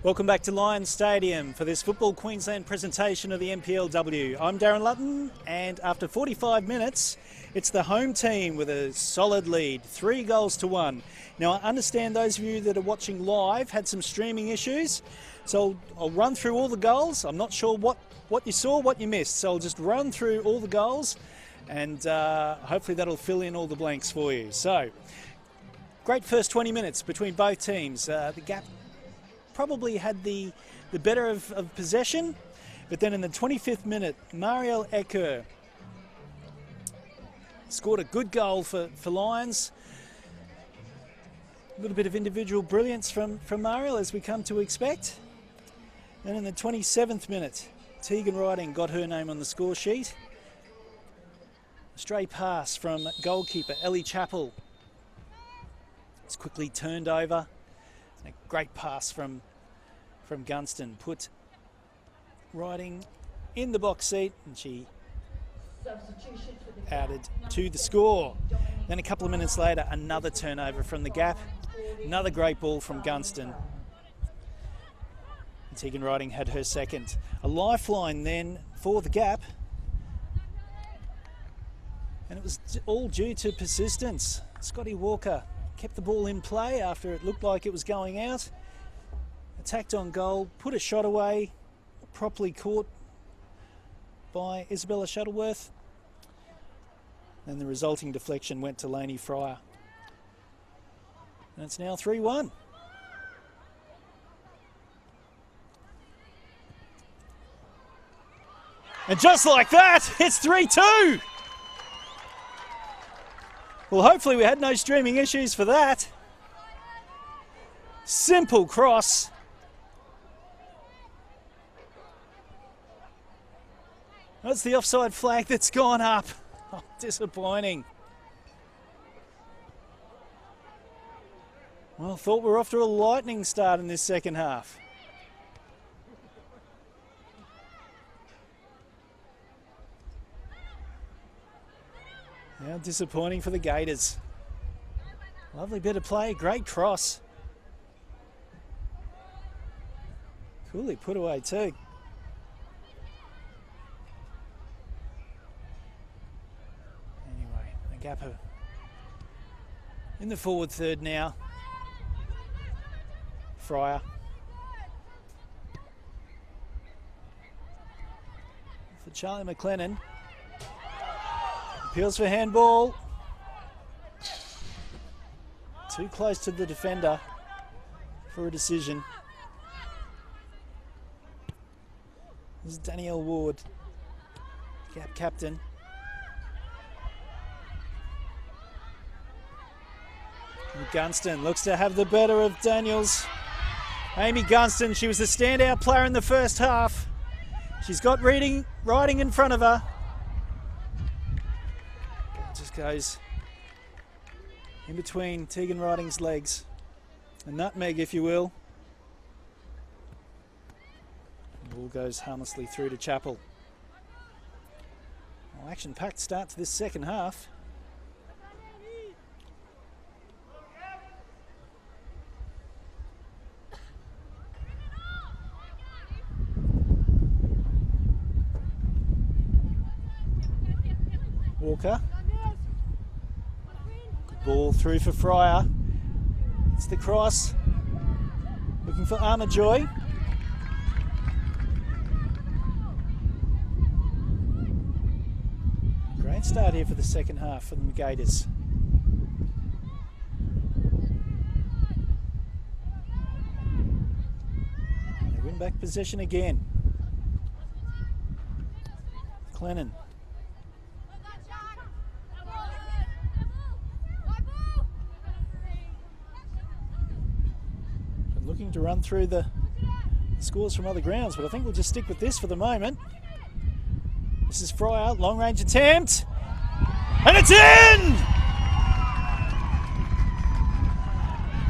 Welcome back to Lions Stadium for this Football Queensland presentation of the NPLW. I'm Darren Lutton, and after 45 minutes, it's the home team with a solid lead, 3-1. Now, I understand those of you that are watching live had some streaming issues, so I'll run through all the goals. I'm not sure what you saw, what you missed, so I'll just run through all the goals, and hopefully that'll fill in all the blanks for you. So, great first 20 minutes between both teams. The Gap probably had the better of possession, but then in the 25th minute, Mariel Ecker scored a good goal for Lions. A little bit of individual brilliance from Mariel, as we come to expect. And in the 27th minute, Tegan Riding got her name on the score sheet. A stray pass from goalkeeper Ellie Chappell. It's quickly turned over. A great pass from Gunston, put Riding in the box seat, and she added to the score. Then a couple of minutes later, another turnover from the Gap, another great ball from Gunston. And Tegan Riding had her second. A lifeline then for the Gap, and it was all due to persistence. Scotty Walker kept the ball in play after it looked like it was going out. Attacked on goal, put a shot away, properly caught by Isabella Shuttleworth. And the resulting deflection went to Lainey Fryer. And it's now 3-1. And just like that, it's 3-2. Well, hopefully we had no streaming issues for that. Simple cross. That's the offside flag that's gone up. Oh, disappointing. Well, thought we were off to a lightning start in this second half. Now disappointing for the Gators. Lovely bit of play, great cross. Coolly put away too. Anyway, the Gap in the forward third now. Fryer. For Charlie McLennan. Appeals for handball. Too close to the defender for a decision. This is Danielle Ward, Gap captain. And Gunston looks to have the better of Daniels. Amy Gunston, she was the standout player in the first half. She's got Riding in front of her. Just goes in between Tegan Riding's legs. A nutmeg, if you will. The ball goes harmlessly through to Chappell. Well, action-packed start to this second half. Walker. Good ball through for Fryer. It's the cross. Looking for Armourjoy. Great start here for the second half for the Gators. They win back possession again. Clennon. Looking to run through the scores from other grounds, but I think we'll just stick with this for the moment. This is Fryer, long range attempt, and it's in!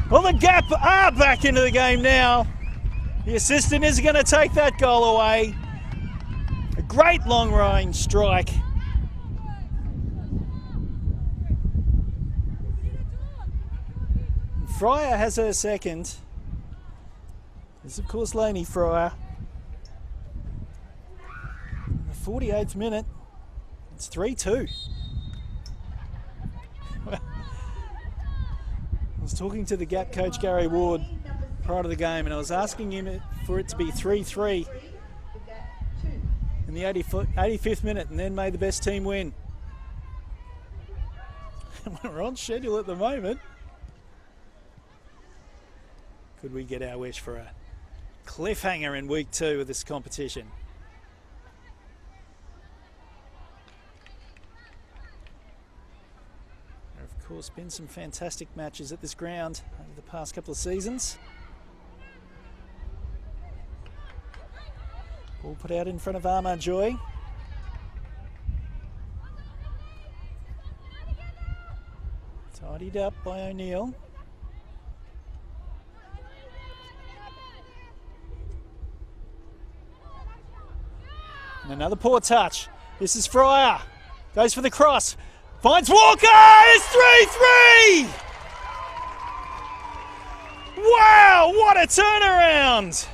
Well, the Gap are back into the game now. The assistant is going to take that goal away. A great long range strike. Fryer has her second. There's, of course, Laney Fryer. In the 48th minute, it's 3-2. I was talking to the Gap coach, Gary Ward, prior to the game, and I was asking him for it to be 3-3 in the 85th minute, and then made the best team win. We're on schedule at the moment. Could we get our wish for a cliffhanger in week 2 of this competition? There have, of course, been some fantastic matches at this ground over the past couple of seasons. Ball put out in front of Armar Joy. Tidied up by O'Neill. And another poor touch. This is Fryer. Goes for the cross. Finds Walker. It's 3-3. Wow, what a turnaround.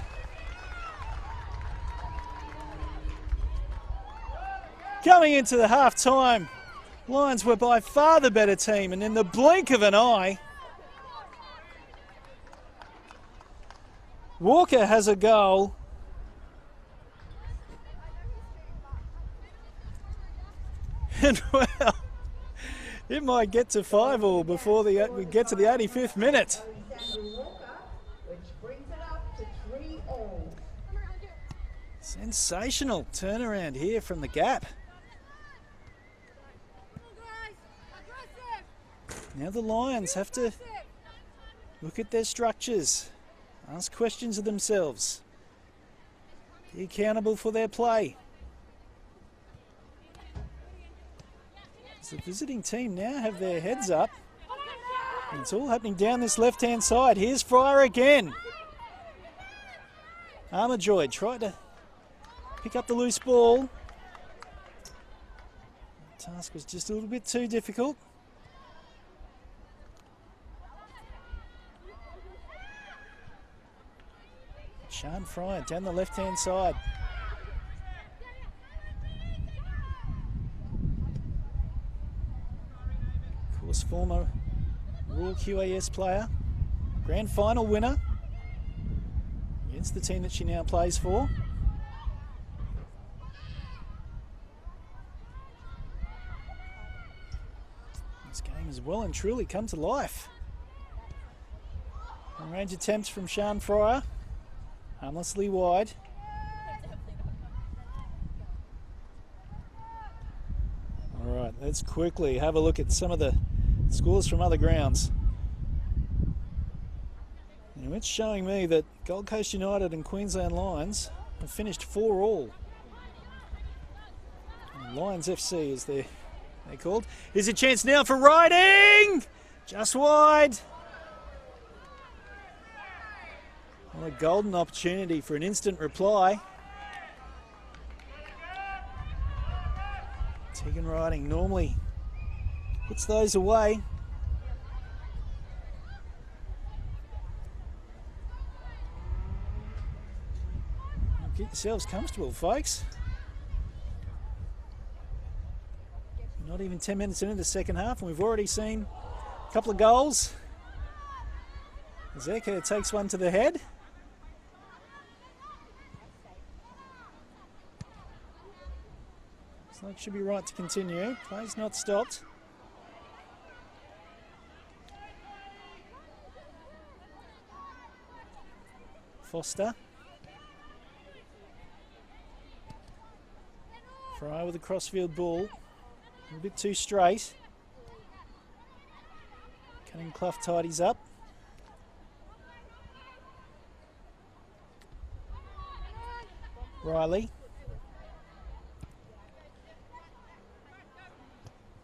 Coming into the half-time, Lions were by far the better team, and in the blink of an eye, Walker has a goal. And well, it might get to 5-5 before we get to the 85th minute. Which brings it up to 3-3. Sensational turnaround here from the Gap. Now the Lions have to look at their structures, ask questions of themselves, be accountable for their play. The visiting team now have their heads up. And it's all happening down this left-hand side. Here's Fryer again. Armor Joy tried to pick up the loose ball. The task was just a little bit too difficult. Sean Fryer down the left-hand side. Former Royal QAS player, grand final winner against the team that she now plays for. This game has well and truly come to life. Long range attempts from Sean Fryer, harmlessly wide. All right, let's quickly have a look at some of the scores from other grounds. Now it's showing me that Gold Coast United and Queensland Lions have finished 4-4. Lions FC, as they're called. Here's a chance now for Riding! Just wide. What a golden opportunity for an instant reply. Tegan Riding normally puts those away. Get yourselves comfortable, folks. Not even 10 minutes into the second half, and we've already seen a couple of goals. Zeka takes one to the head. Looks like it should be right to continue. Play's not stopped. Foster. Fryer with a crossfield ball. A little bit too straight. Cunning Clough tidies up. Riley.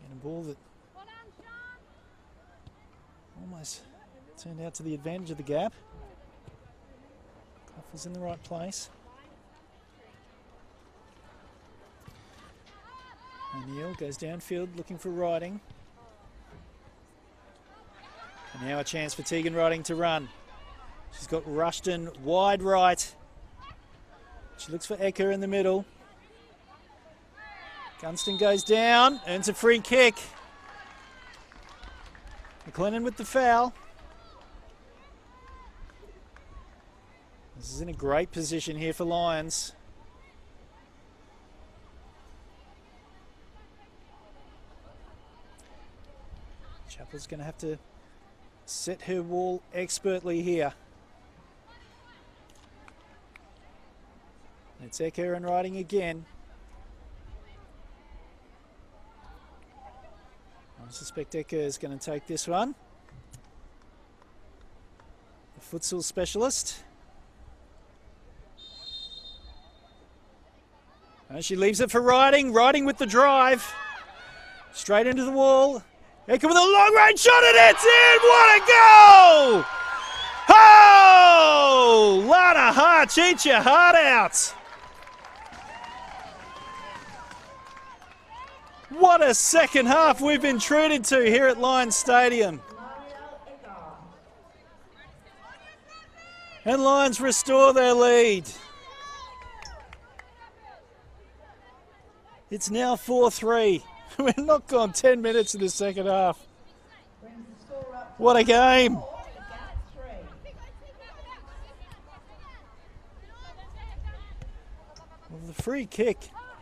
And a ball that almost turned out to the advantage of the Gap. Clough was in the right place. O'Neill goes downfield looking for Riding. And now a chance for Tegan Riding to run. She's got Rushton wide right. She looks for Ecker in the middle. Gunston goes down, earns a free kick. McLennan with the foul. This is in a great position here for Lions. Chappell's going to have to set her wall expertly here. It's Ecker and riding again. I suspect Ecker is going to take this one. The futsal specialist. And she leaves it for Riding. Riding with the drive. Straight into the wall. Ecker with a long range shot and it's in! What a goal! Oh! Lana Hart, eat your heart out. What a second half we've been treated to here at Lions Stadium. And Lions restore their lead. It's now 4-3. We're not gone 10 minutes in the second half. What a game. Well, the free kick.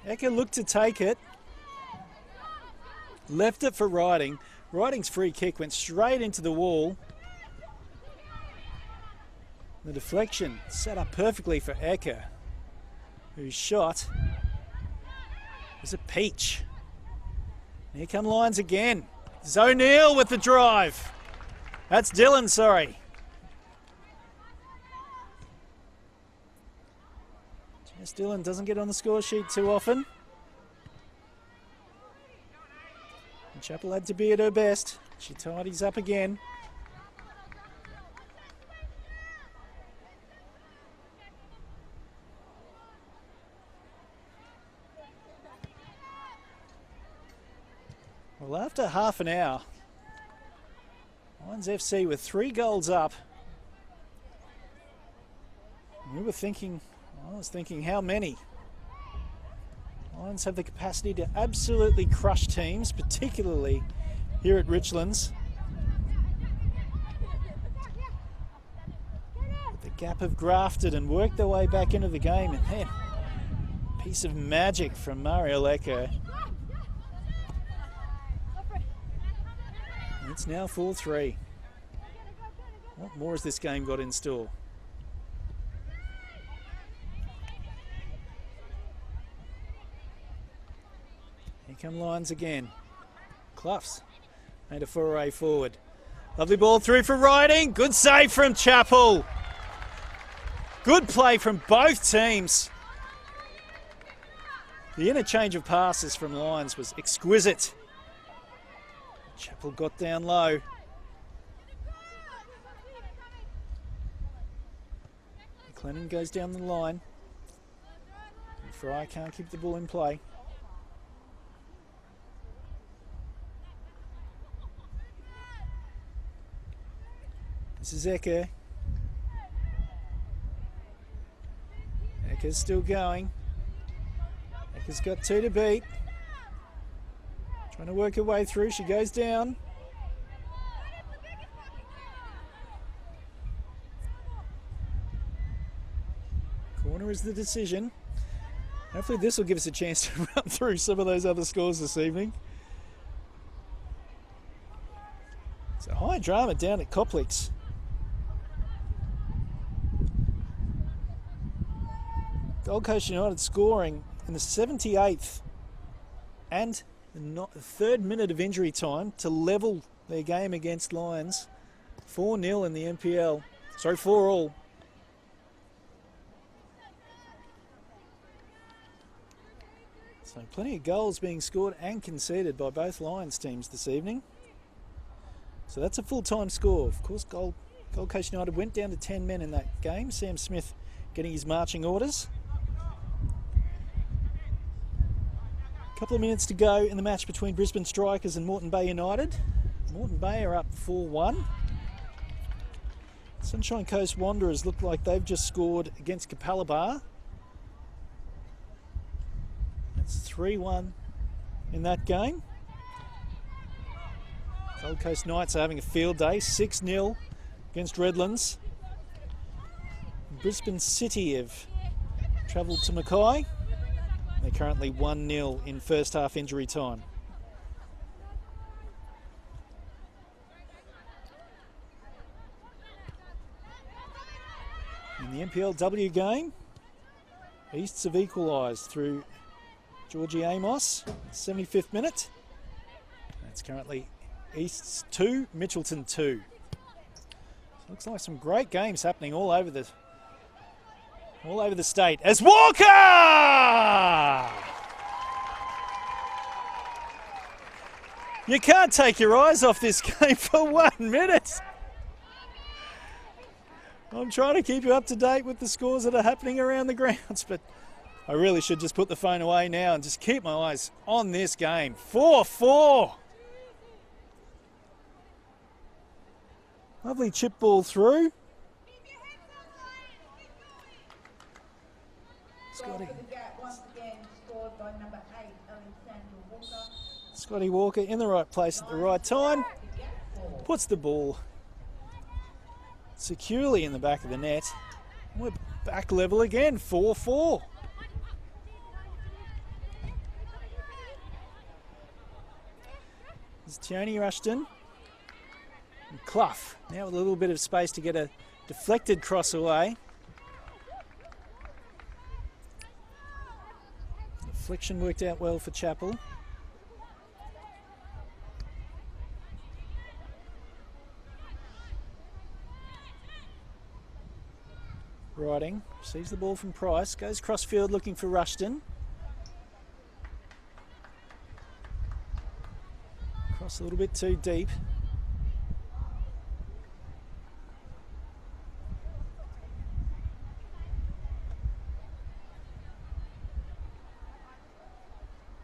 Ecker looked to take it. Left it for Riding. Riding's free kick went straight into the wall. The deflection set up perfectly for Ecker, whose shot was a peach. Here come Lions again. It's O'Neill with the drive. That's Dylan, sorry. Jess Dylan doesn't get on the score sheet too often. And Chappell had to be at her best. She tidies up again. Well, after half an hour, Lions FC with 3 goals up. We were thinking, I was thinking, how many? Lions have the capacity to absolutely crush teams, particularly here at Richlands. But the Gap have grafted and worked their way back into the game, and then a piece of magic from Mariel Ecker. It's now 4-3. What more has this game got in store? Here come Lions again. Cloughs made a foray forward. Lovely ball through for Riding. Good save from Chappell. Good play from both teams. The interchange of passes from Lions was exquisite. Chappell got down low. McLennan goes down the line. And Fry can't keep the ball in play. This is Ecker. Ecker's still going. Ecker's got 2 to beat. Trying to work her way through, she goes down. Corner is the decision. Hopefully this will give us a chance to run through some of those other scores this evening. So high drama down at Coplix. Gold Coast United scoring in the 78th and the 3rd minute of injury time to level their game against Lions. 4-0 in the NPL. Sorry, 4-all. So plenty of goals being scored and conceded by both Lions teams this evening. So that's a full-time score. Of course, Gold Coast United went down to 10 men in that game. Sam Smith getting his marching orders. Couple of minutes to go in the match between Brisbane Strikers and Moreton Bay United. Moreton Bay are up 4-1. Sunshine Coast Wanderers look like they've just scored against Capalaba. It's 3-1 in that game. Gold Coast Knights are having a field day, 6-0 against Redlands. Brisbane City have travelled to Mackay. They're currently 1-0 in first half injury time. In the NPLW game, Easts have equalised through Georgie Amos, 75th minute. That's currently Easts 2, Mitchelton 2. So looks like some great games happening all over the state. As Walker! You can't take your eyes off this game for 1 minute. I'm trying to keep you up to date with the scores that are happening around the grounds, but I really should just put the phone away now and just keep my eyes on this game. 4-4. Lovely chip ball through. Scotty Walker in the right place at the right time. Puts the ball securely in the back of the net. We're back level again, 4-4. There's Tierney Rushton and Clough. Now with a little bit of space to get a deflected cross away. Deflection worked out well for Chappell. Riding, receives the ball from Price, goes crossfield looking for Rushton. Cross a little bit too deep.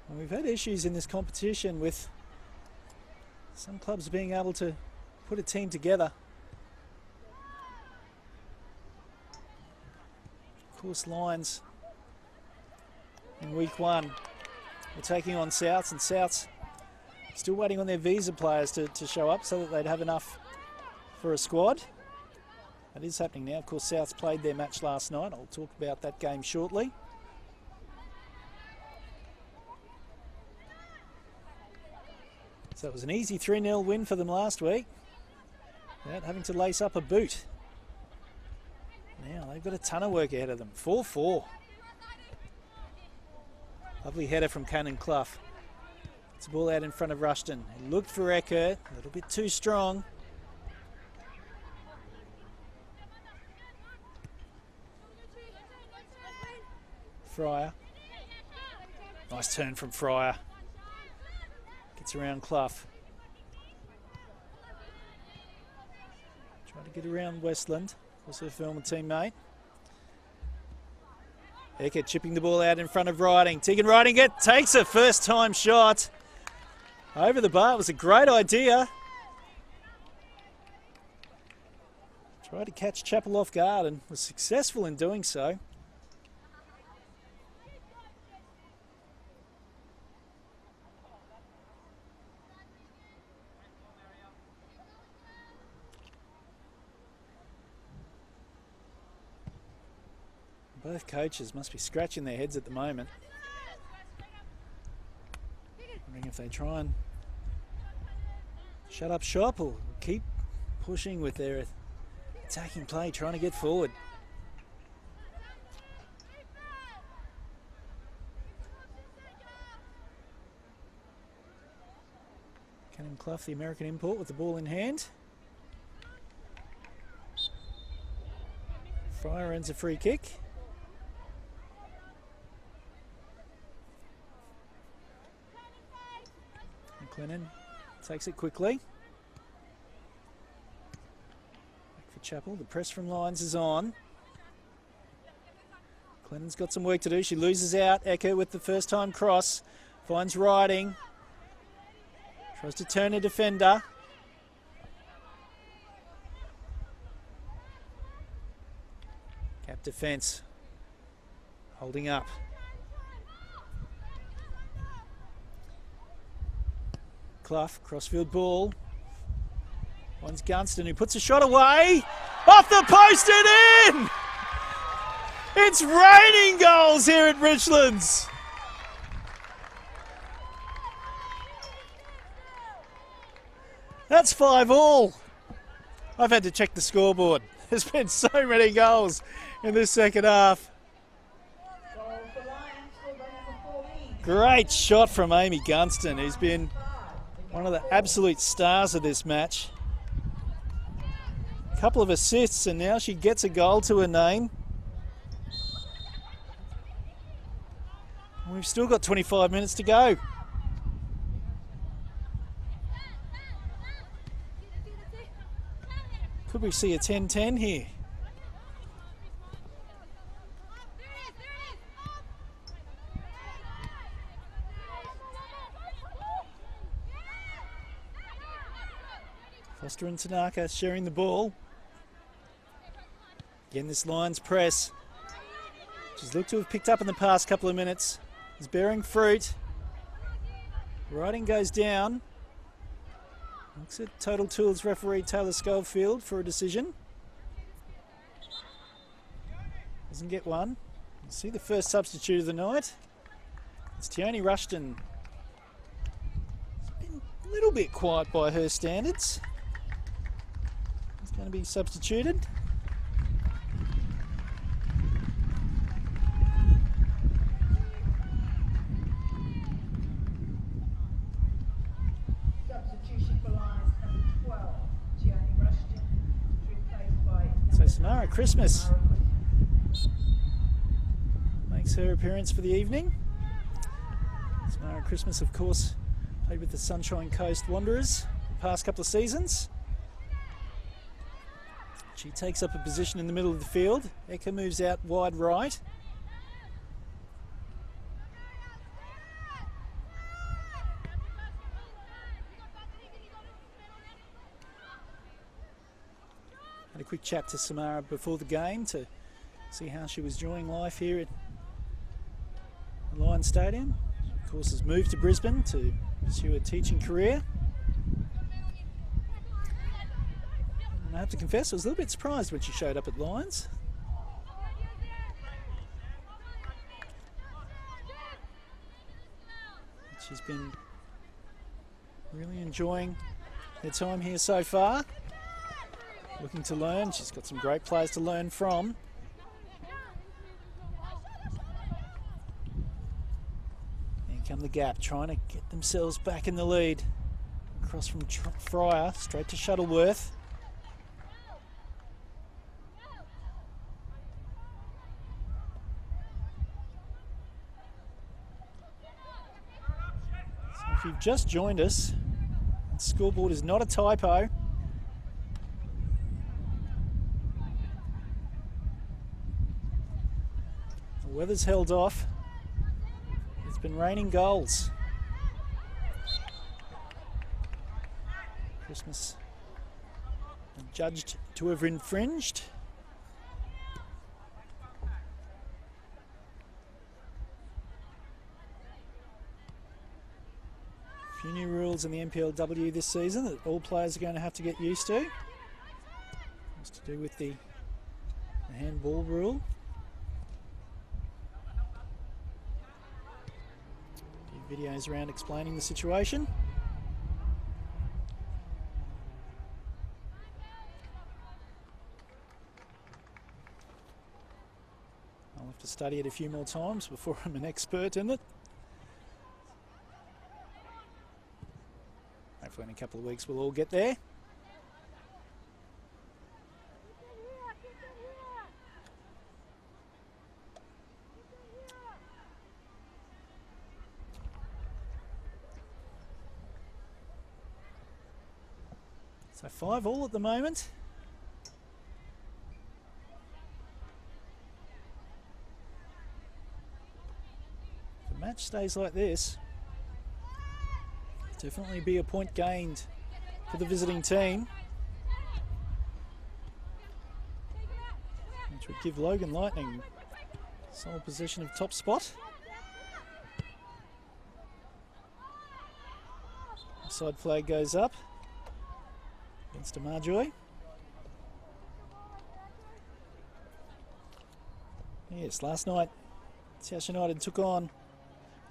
And we've had issues in this competition with some clubs being able to put a team together. Of course, Lions in week 1 were taking on Souths, and Souths still waiting on their visa players to show up so that they'd have enough for a squad. That is happening now. Of course, Souths played their match last night. I'll talk about that game shortly. So it was an easy 3-0 win for them last week without having to lace up a boot. Now they've got a ton of work ahead of them. 4-4. Lovely header from Cannon Clough. It's a ball out in front of Rushton. He looked for Eckert, a little bit too strong. Fryer. Nice turn from Fryer. Gets around Clough. Trying to get around Westland. Also a former teammate. Eckert chipping the ball out in front of Riding. Tegan Riding takes a first time shot. Over the bar. It was a great idea. Tried to catch Chappell off guard and was successful in doing so. Both coaches must be scratching their heads at the moment. Wondering if they try and shut up shop or keep pushing with their attacking play, trying to get forward. Cannon Clough, the American import, with the ball in hand. Fryer earns a free kick. Clennon takes it quickly. Back for Chappell. The press from Lions is on. Clennon's got some work to do. She loses out. Echo with the first time cross. Finds Riding. Tries to turn a defender. defence holding up. Clough, crossfield ball. One's Gunston, who puts a shot away. Off the post and in! It's raining goals here at Richlands. That's 5-5. I've had to check the scoreboard. There's been so many goals in this second half. Great shot from Amy Gunston, who's been one of the absolute stars of this match. A couple of assists, and now she gets a goal to her name. We've still got 25 minutes to go. Could we see a 10-10 here? Foster and Tanaka sharing the ball. Again, this Lions press, she's looked to have picked up in the past couple of minutes, is bearing fruit. Riding goes down. Looks at Total Tools referee Taylor Schofield for a decision. Doesn't get one. You see the first substitute of the night. It's Tioni Rushton. It's been a little bit quiet by her standards. He's going to be substituted. So Samara Christmas makes her appearance for the evening. Samara Christmas, of course, played with the Sunshine Coast Wanderers the past couple of seasons. She takes up a position in the middle of the field. Eka moves out wide right. Had a quick chat to Samara before the game to see how she was enjoying life here at the Lions Stadium. She, of course, has moved to Brisbane to pursue a teaching career. And I have to confess, I was a little bit surprised when she showed up at Lions. She's been really enjoying her time here so far. Looking to learn. She's got some great players to learn from. And come the Gap, trying to get themselves back in the lead. Across from Fryer, straight to Shuttleworth. So if you've just joined us, the scoreboard is not a typo. Weather's held off. It's been raining goals. Christmas judged to have infringed. A few new rules in the NPLW this season that all players are going to have to get used to. It's to do with the handball rule. Videos around explaining the situation. I'll have to study it a few more times before I'm an expert in it. Hopefully in a couple of weeks we'll all get there. So 5-5 at the moment. If the match stays like this, definitely be a point gained for the visiting team. which would give Logan Lightning sole possession of top spot. Side flag goes up against Amarjoy. Yes, last night South United took on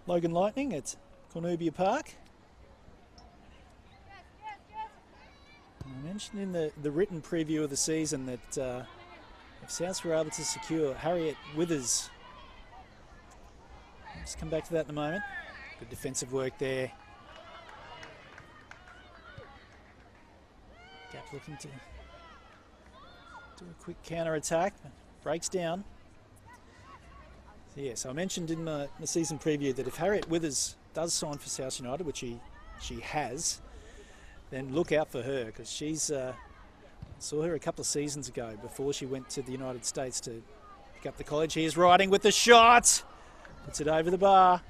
Logan Lightning at Cornubia Park. I mentioned in the written preview of the season that if Souths were able to secure Harriet Withers, I'll just come back to that in a moment. Good defensive work there. Gap looking to do a quick counter attack, breaks down. So yes, I mentioned in the season preview that if Harriet Withers does sign for South United, which she has, then look out for her, because she's saw her a couple of seasons ago before she went to the United States to pick up the college. Here's Riding with the shot, puts it over the bar.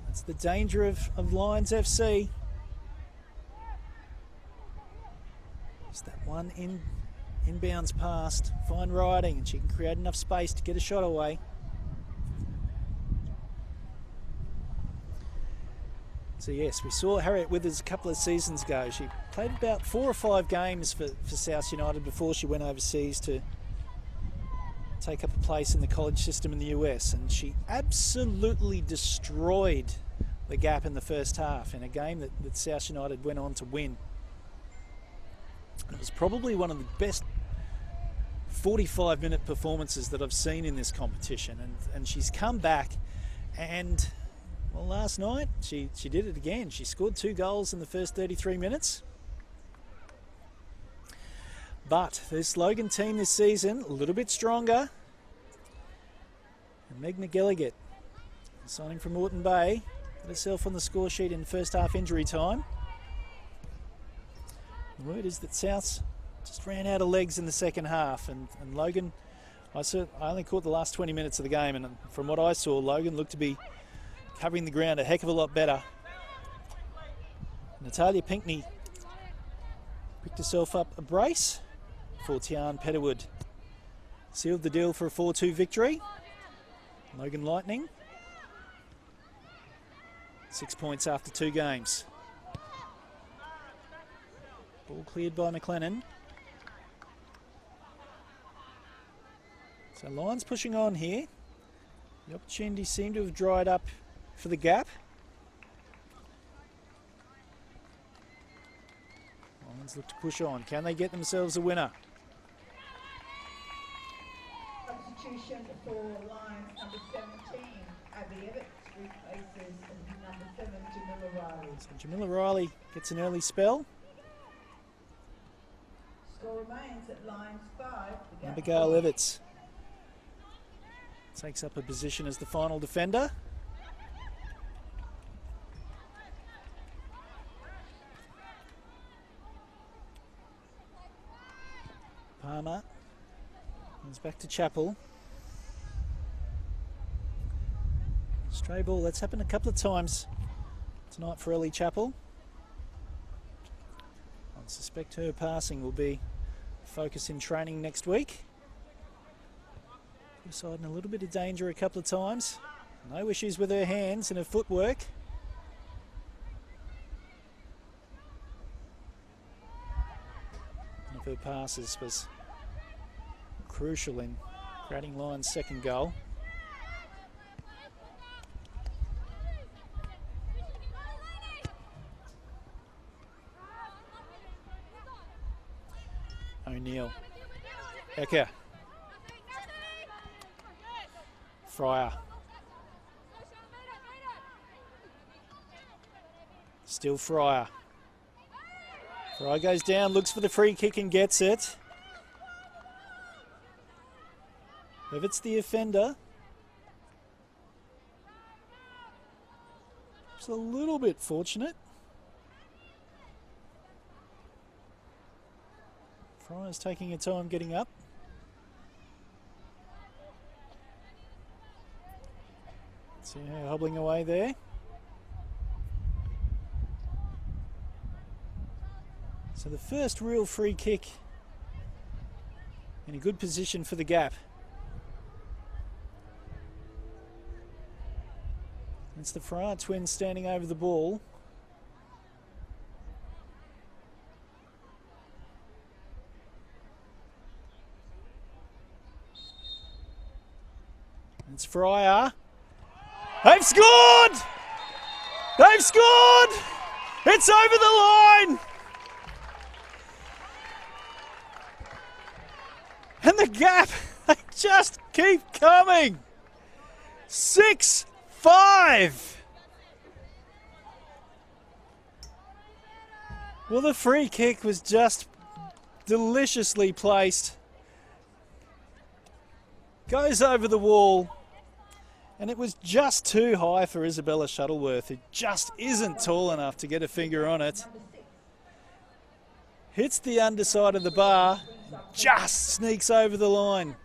That's the danger of Lions FC. Just that one inbounds past, fine riding, and she can create enough space to get a shot away. So yes, we saw Harriet Withers a couple of seasons ago. She played about 4 or 5 games for South United before she went overseas to take up a place in the college system in the US, and she absolutely destroyed the Gap in the first half in a game that South United went on to win. It was probably one of the best 45-minute performances that I've seen in this competition, and she's come back, and well, last night she did it again. She scored 2 goals in the first 33 minutes. But this Logan team this season a little bit stronger. And Meg McGilligan, signing from Moreton Bay, got herself on the score sheet in first half injury time. The word is that Souths just ran out of legs in the second half, and Logan, I only caught the last 20 minutes of the game, and from what I saw, Logan looked to be covering the ground a heck of a lot better. Natalia Pinkney picked herself up a brace for Tian Petterwood. Sealed the deal for a 4-2 victory. Logan Lightning, 6 points after 2 games. Ball cleared by McLennan. So Lions pushing on here. The opportunities seem to have dried up for the Gap. Lions look to push on. Can they get themselves a winner? Substitution for Lions number 17, Abby Evans replaces number 7, Jamila Riley. So Jamila Riley gets an early spell. Score remains at Lions 5. Abigail Evans takes up a position as the final defender. Palmer comes back to Chappell. Stray ball, that's happened a couple of times tonight for Ellie Chappell. I suspect her passing will be a focus in training next week. Put aside in a little bit of danger a couple of times. No issues with her hands and her footwork. One of her passes was crucial in creating Lions' second goal. O'Neill. Ecker. Fryer. Still Fryer. Fryer goes down, looks for the free kick and gets it. If it's the offender, it's a little bit fortunate. Fryer's taking her time getting up. See her hobbling away there. So the first real free kick in a good position for the gap. It's the Fryer twins standing over the ball. It's Fryer. They've scored! They've scored! It's over the line! And the gap, they just keep coming. 6-5. Well, the free kick was just deliciously placed. Goes over the wall. And it was just too high for Isabella Shuttleworth. It just isn't tall enough to get a finger on it. Hits the underside of the bar. Just sneaks over the line.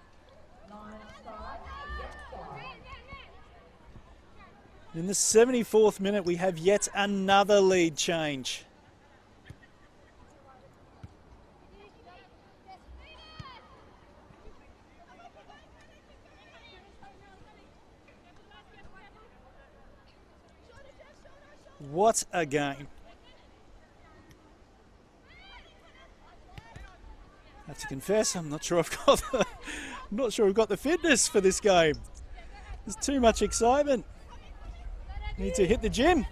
In the 74th minute, we have yet another lead change. What a game. I have to confess, I'm not sure I've got the fitness for this game. There's too much excitement. Need to hit the gym.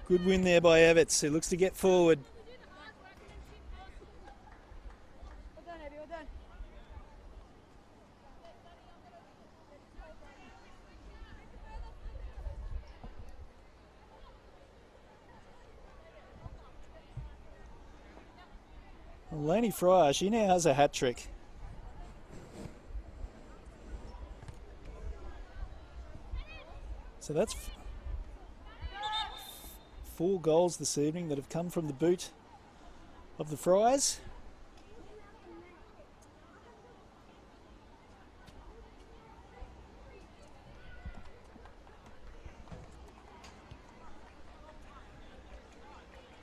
Good win there by Everts, who looks to get forward. Lainey Fryer, she now has a hat trick. So that's 4 goals this evening that have come from the boot of the Friars.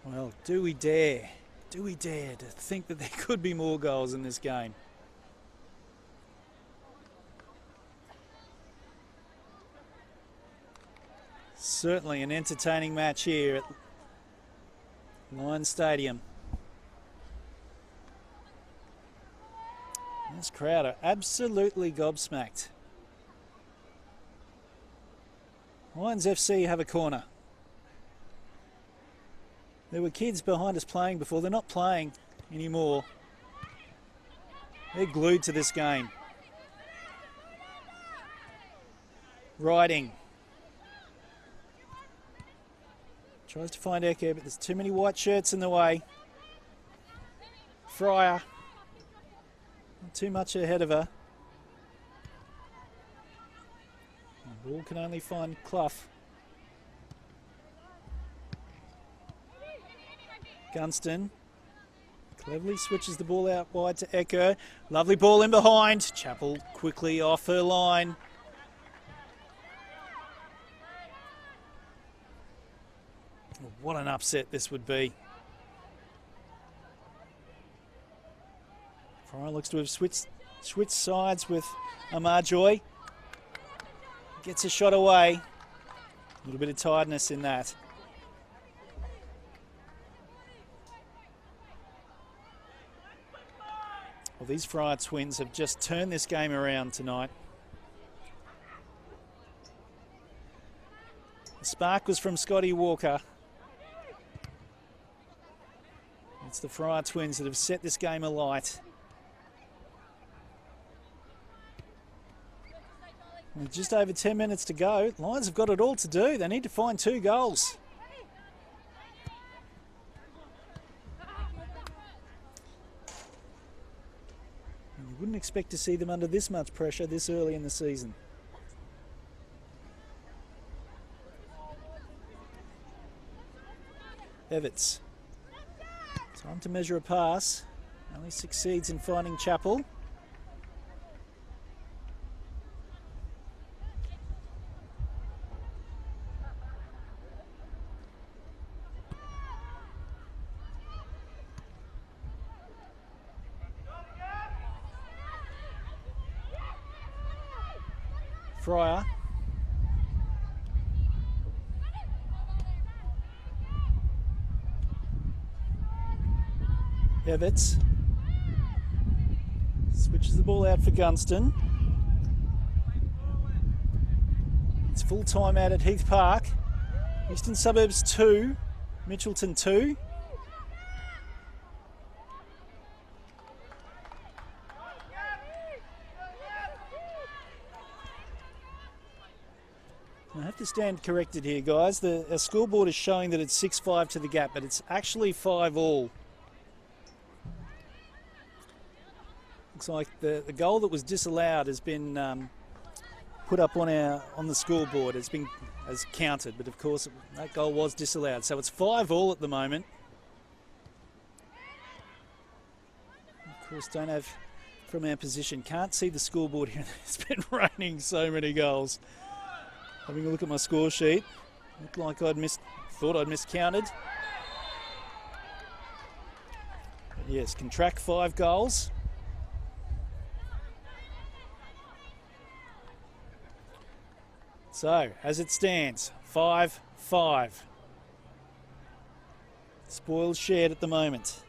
Well, do we dare to think that there could be more goals in this game? Certainly an entertaining match here at Lions Stadium. This crowd are absolutely gobsmacked. Lions FC have a corner. There were kids behind us playing before. They're not playing anymore. They're glued to this game. Riding. Tries to find Echo, but there's too many white shirts in the way. Fryer. Not too much ahead of her. The ball can only find Clough. Gunston cleverly switches the ball out wide to Echo. Lovely ball in behind. Chappell quickly off her line. What an upset this would be. Fryer looks to have switched sides with Amar Joy. Gets a shot away. A little bit of tiredness in that. Well, these Fryer twins have just turned this game around tonight. The spark was from Scotty Walker. It's the Fryer twins that have set this game alight. With just over 10 minutes to go, Lions have got it all to do. They need to find 2 goals. And you wouldn't expect to see them under this much pressure this early in the season. Everts. Time to measure a pass. Only succeeds in finding Chappell. Fryer. Evans switches the ball out for Gunston. It's full time out at Heath Park. Eastern Suburbs 2, Mitchelton 2. I have to stand corrected here, guys. Our scoreboard is showing that it's 6-5 to the Gap, but it's actually 5-all. Looks like the goal that was disallowed has been put up on the scoreboard. It's been as counted, but of course that goal was disallowed. So it's 5-all at the moment. Of course, don't have from our position. Can't see the scoreboard here. It's been raining so many goals. Having a look at my score sheet, looked like thought I'd miscounted. But yes, can track 5 goals. So, as it stands, 5-5. Spoils shared at the moment.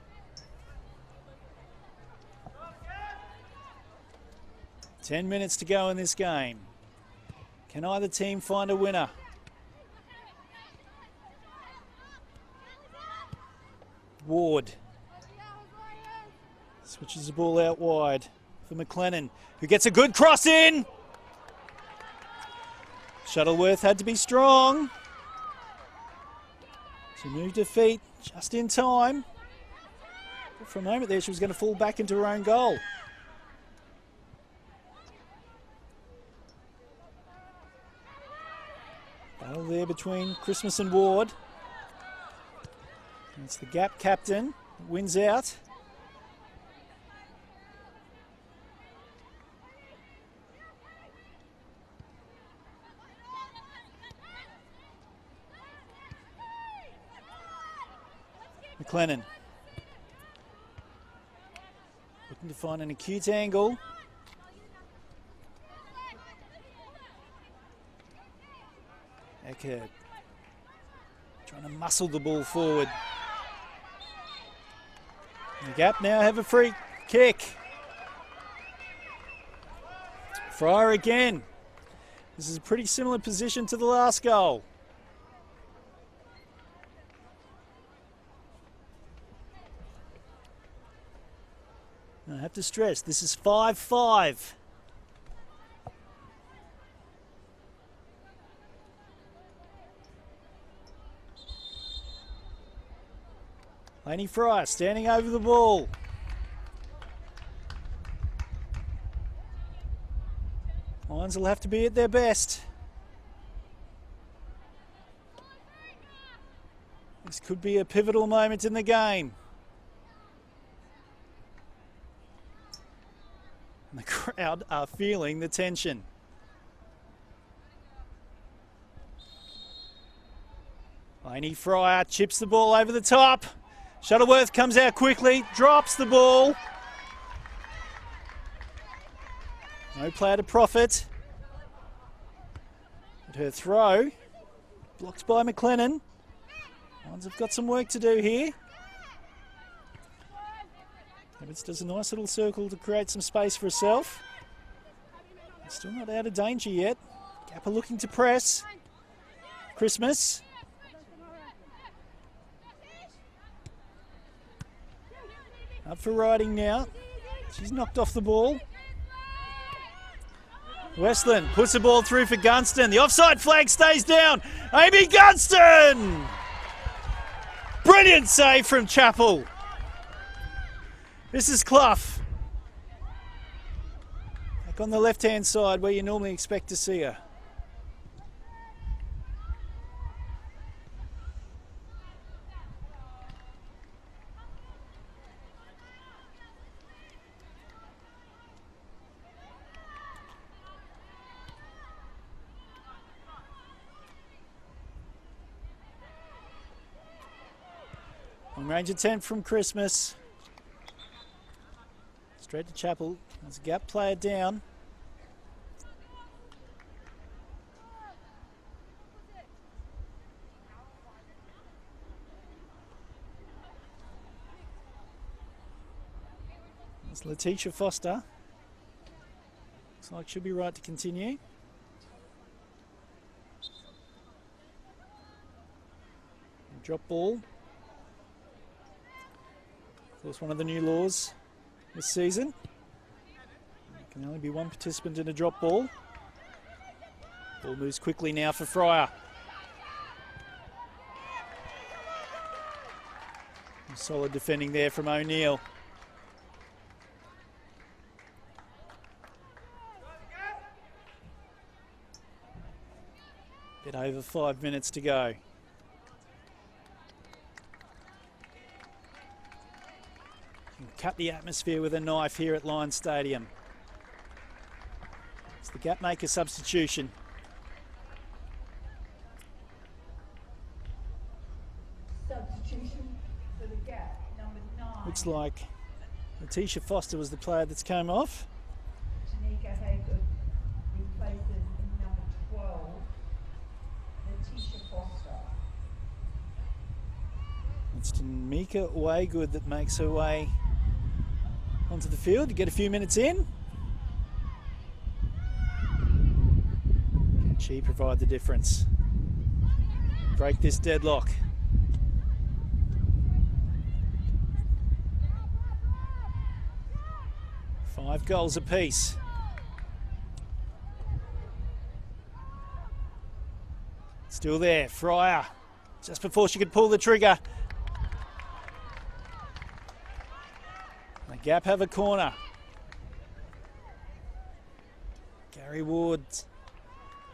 Ten minutes to go in this game. Can either team find a winner? Ward switches the ball out wide for McLennan, who gets a good cross in. Shuttleworth had to be strong. She moved her feet just in time. But for a moment there, she was going to fall back into her own goal. Battle there between Christmas and Ward. And it's the Gap captain that wins out. McLennan looking to find an acute angle. Eckert trying to muscle the ball forward. The Gap now have a free kick. Fryer again. This is a pretty similar position to the last goal. I have to stress, this is 5-5. Laney Fryer standing over the ball. Lions will have to be at their best. This could be a pivotal moment in the game. And the crowd are feeling the tension. Laney Fryer chips the ball over the top. Shuttleworth comes out quickly, drops the ball. No player to profit. But her throw, blocked by McLennan. Lions have got some work to do here. Evans does a nice little circle to create some space for herself. Still not out of danger yet. Gap are looking to press. Christmas. Up for riding now. She's knocked off the ball. Westland puts the ball through for Gunston. The offside flag stays down. Amy Gunston! Brilliant save from Chappell. This is Clough. Back on the left-hand side where you normally expect to see her. On range attempt from Christmas. Straight to Chappell. There's a Gap player down. Letitia Foster. Looks like she'll be right to continue. Drop ball. Of course, one of the new laws this season. There can only be one participant in a drop ball. Ball moves quickly now for Fryer. Solid defending there from O'Neill. Bit over 5 minutes to go. Cut the atmosphere with a knife here at Lions Stadium. It's the gap maker substitution. Substitution for the gap, number 9. Looks like Letitia Foster was the player that's come off. Tanika Haygood replaces number 12, Letitia Foster. It's Tanika Haygood that makes her way onto the field to get a few minutes in. Can she provide the difference? Break this deadlock. Five goals apiece. Still there, Fryer. Just before she could pull the trigger. The Gap have a corner. Gary Ward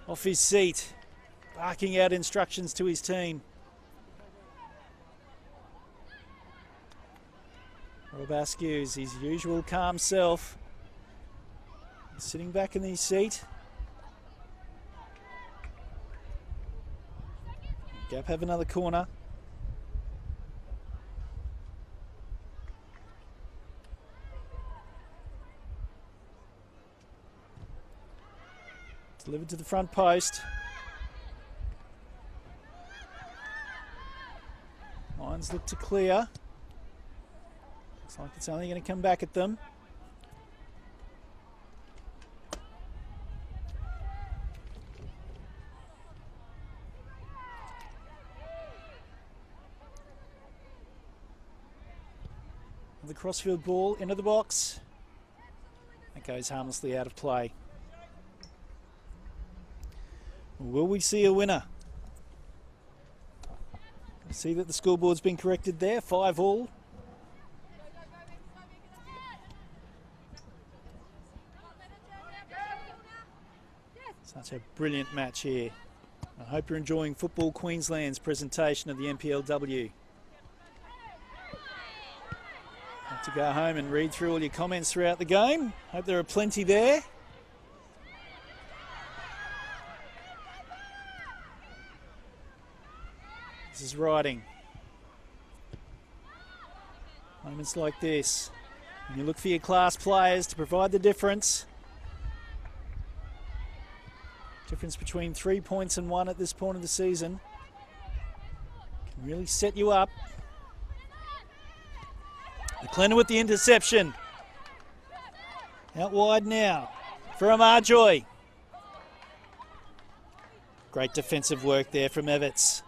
off his seat, barking out instructions to his team. Rob Askew's his usual calm self. He's sitting back in his seat. Gap have another corner. Delivered to the front post. Lions look to clear. Looks like it's only going to come back at them. The crossfield ball into the box. That goes harmlessly out of play. Will we see a winner? You see that the scoreboard's been corrected there, 5-5. Such a brilliant match here. I hope you're enjoying Football Queensland's presentation of the NPLW. Have to go home and read through all your comments throughout the game. Hope there are plenty there. This is riding. Moments like this, when you look for your class players to provide the difference. Difference between 3 points and 1 at this point of the season can really set you up. McLennan with the interception. Out wide now for Amarjoy. Great defensive work there from Evans.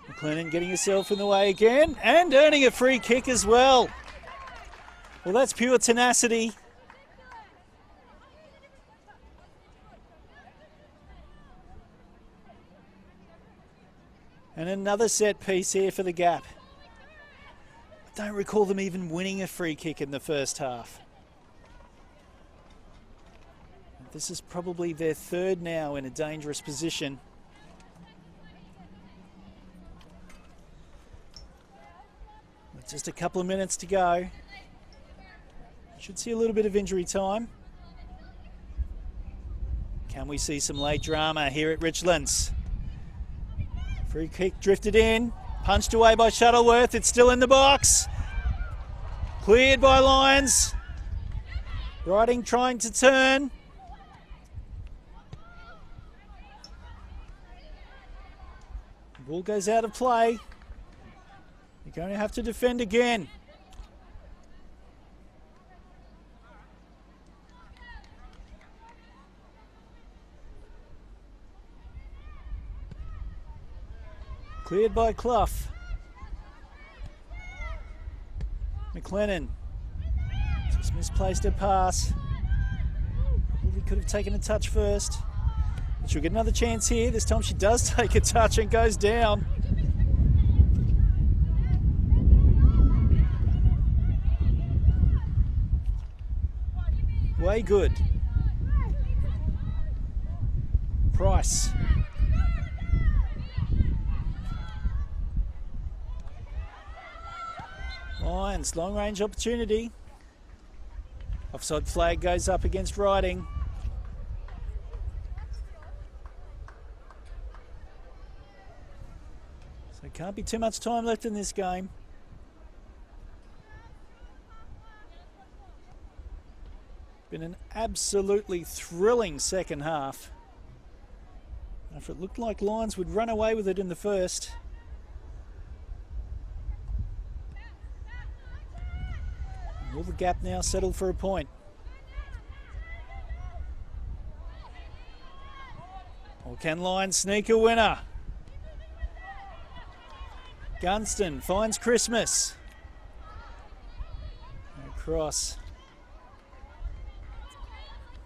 McLennan getting herself in the way again and earning a free kick as well. Well, that's pure tenacity. And another set piece here for the Gap. I don't recall them even winning a free kick in the first half. This is probably their third now in a dangerous position. With just a couple of minutes to go. Should see a little bit of injury time. Can we see some late drama here at Richlands? Free kick drifted in, punched away by Shuttleworth. It's still in the box. Cleared by Lions. Riding trying to turn. Ball goes out of play. You're going to have to defend again. Cleared by Clough. McLennan just misplaced her pass. Probably could have taken a touch first. But she'll get another chance here. This time she does take a touch and goes down. Way good. Price. Lions, long range opportunity. Offside flag goes up against Riding. So can't be too much time left in this game. Been an absolutely thrilling second half. After it looked like Lions would run away with it in the first. Will the gap now settle for a point? Or can Lions sneak a winner? Gunston finds Christmas. Across.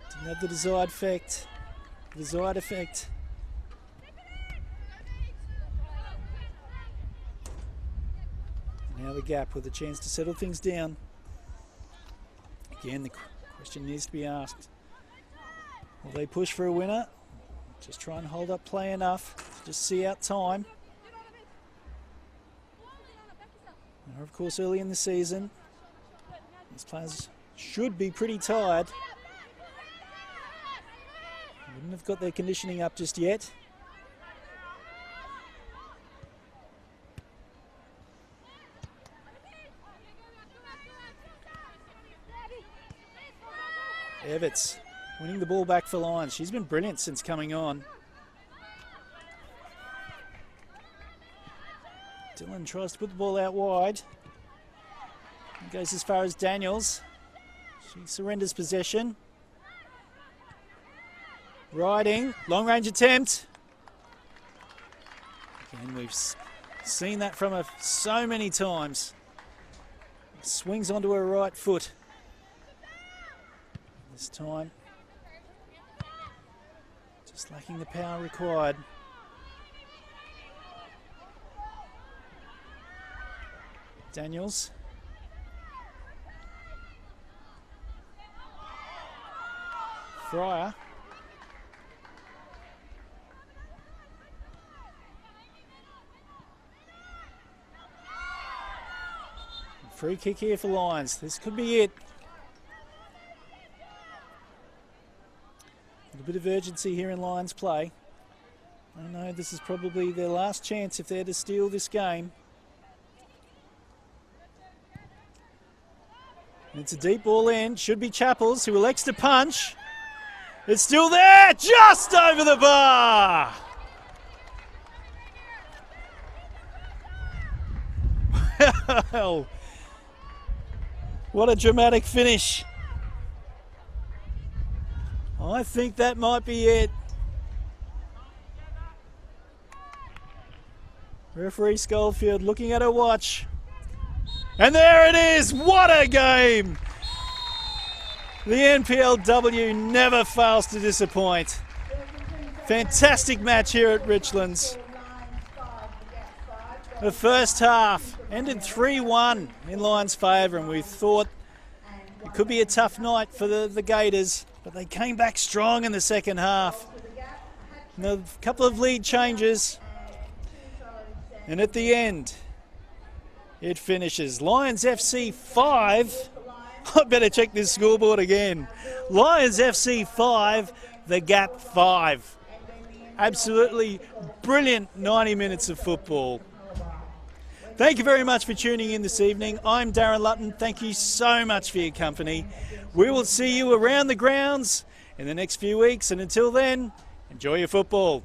Didn't have the desired effect. Now the gap with a chance to settle things down. Again, the question needs to be asked. Will they push for a winner? Just try and hold up play enough to just see out time. And of course, early in the season, these players should be pretty tired. Wouldn't have got their conditioning up just yet. Everts winning the ball back for Lions. She's been brilliant since coming on. Dillon tries to put the ball out wide. He goes as far as Daniels. She surrenders possession. Riding, long range attempt. Again, we've seen that from her so many times. Swings onto her right foot. This time, just lacking the power required. Daniels. Fryer. Free kick here for Lions. This could be it. A bit of urgency here in Lions play. I know this is probably their last chance if they're to steal this game. And it's a deep ball in. Should be Chappells, who elects to punch. It's still there, just over the bar. Well, what a dramatic finish. I think that might be it. Referee Schofield looking at her watch. And there it is! What a game! The NPLW never fails to disappoint. Fantastic match here at Richlands. The first half ended 3-1 in Lions' favour, and we thought it could be a tough night for the Gators. But they came back strong in the second half. And a couple of lead changes. And at the end, it finishes. Lions FC 5. I better check this scoreboard again. Lions FC 5, the Gap 5. Absolutely brilliant 90 minutes of football. Thank you very much for tuning in this evening. I'm Darren Lutton. Thank you so much for your company. We will see you around the grounds in the next few weeks, and until then, enjoy your football.